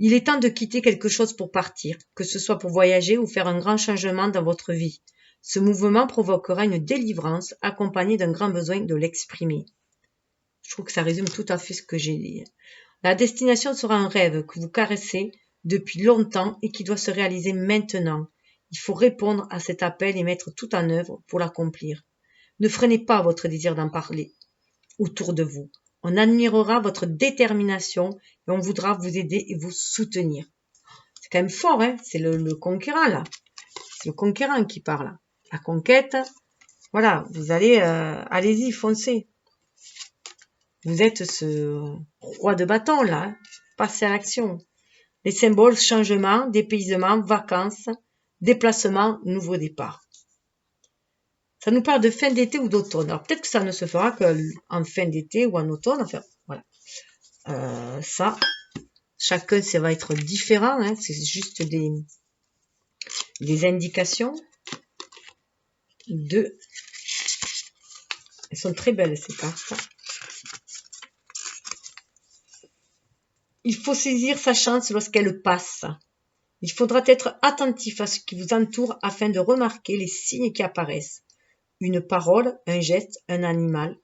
Il est temps de quitter quelque chose pour partir, que ce soit pour voyager ou faire un grand changement dans votre vie. Ce mouvement provoquera une délivrance accompagnée d'un grand besoin de l'exprimer. Je trouve que ça résume tout à fait ce que j'ai dit. La destination sera un rêve que vous caressez depuis longtemps et qui doit se réaliser maintenant. Il faut répondre à cet appel et mettre tout en œuvre pour l'accomplir. Ne freinez pas votre désir d'en parler autour de vous. On admirera votre détermination et on voudra vous aider et vous soutenir. C'est quand même fort, c'est le conquérant là. C'est le conquérant qui parle. La conquête, voilà, vous allez, allez-y, foncez. Vous êtes ce roi de bâton là, passez à l'action. Les symboles, changement, dépaysement, vacances, déplacement, nouveau départ. Ça nous parle de fin d'été ou d'automne. Alors peut-être que ça ne se fera qu'en fin d'été ou en automne. Enfin, voilà. Ça, chacun, ça va être différent. C'est juste des indications. Elles sont très belles ces cartes. Il faut saisir sa chance lorsqu'elle passe. Il faudra être attentif à ce qui vous entoure afin de remarquer les signes qui apparaissent. Une parole, un geste, un animal.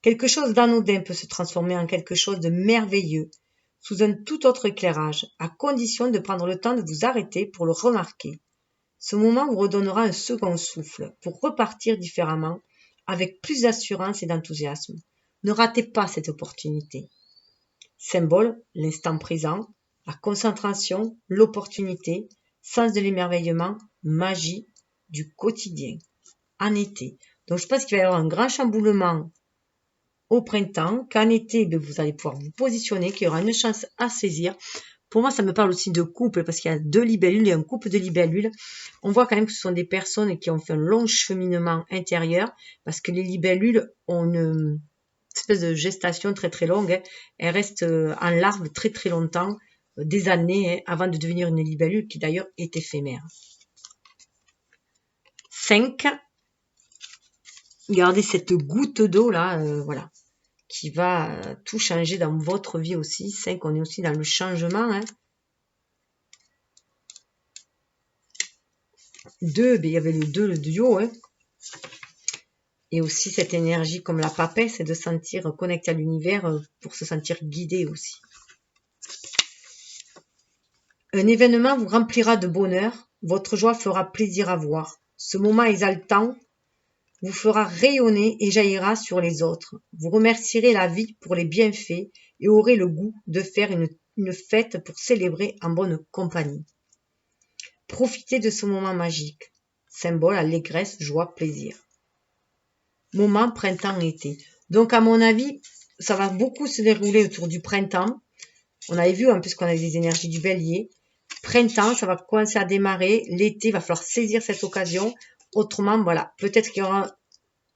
Quelque chose d'anodin peut se transformer en quelque chose de merveilleux, sous un tout autre éclairage, à condition de prendre le temps de vous arrêter pour le remarquer. Ce moment vous redonnera un second souffle, pour repartir différemment, avec plus d'assurance et d'enthousiasme. Ne ratez pas cette opportunité. Symbole, l'instant présent, la concentration, l'opportunité, sens de l'émerveillement, magie du quotidien. En été. Donc je pense qu'il va y avoir un grand chamboulement au printemps, qu'en été, vous allez pouvoir vous positionner, qu'il y aura une chance à saisir. Pour moi, ça me parle aussi de couple, parce qu'il y a 2 libellules, il y a un couple de libellules. On voit quand même que ce sont des personnes qui ont fait un long cheminement intérieur, parce que les libellules ont une espèce de gestation très très longue. Elles restent en larve très très longtemps, des années, avant de devenir une libellule, qui d'ailleurs est éphémère. 5. Gardez cette goutte d'eau là, voilà, qui va tout changer dans votre vie aussi. 5, on est aussi dans le changement. 2, il y avait le 2, le duo. Et aussi cette énergie comme la papesse, c'est de se sentir connecté à l'univers pour se sentir guidé aussi. Un événement vous remplira de bonheur, votre joie fera plaisir à voir. Ce moment exaltant vous fera rayonner et jaillira sur les autres. Vous remercierez la vie pour les bienfaits et aurez le goût de faire une fête pour célébrer en bonne compagnie. Profitez de ce moment magique, symbole allégresse, joie, plaisir. Moment printemps-été. Donc à mon avis, ça va beaucoup se dérouler autour du printemps. On avait vu en plus qu'on avait des énergies du bélier. Printemps, ça va commencer à démarrer. L'été, il va falloir saisir cette occasion. Autrement, voilà, peut-être qu'il y aura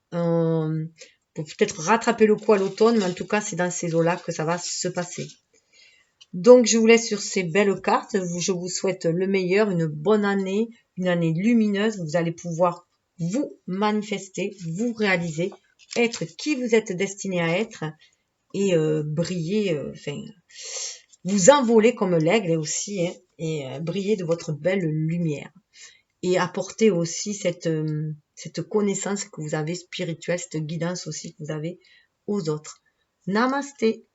pour peut-être rattraper le coup à l'automne, mais en tout cas, c'est dans ces eaux-là que ça va se passer. Donc, je vous laisse sur ces belles cartes. Je vous souhaite le meilleur, une bonne année, une année lumineuse. Vous allez pouvoir vous manifester, vous réaliser, être qui vous êtes destiné à être et briller, vous envoler comme l'aigle aussi, et briller de votre belle lumière. Et apporter aussi cette connaissance que vous avez spirituelle, cette guidance aussi que vous avez aux autres. Namasté.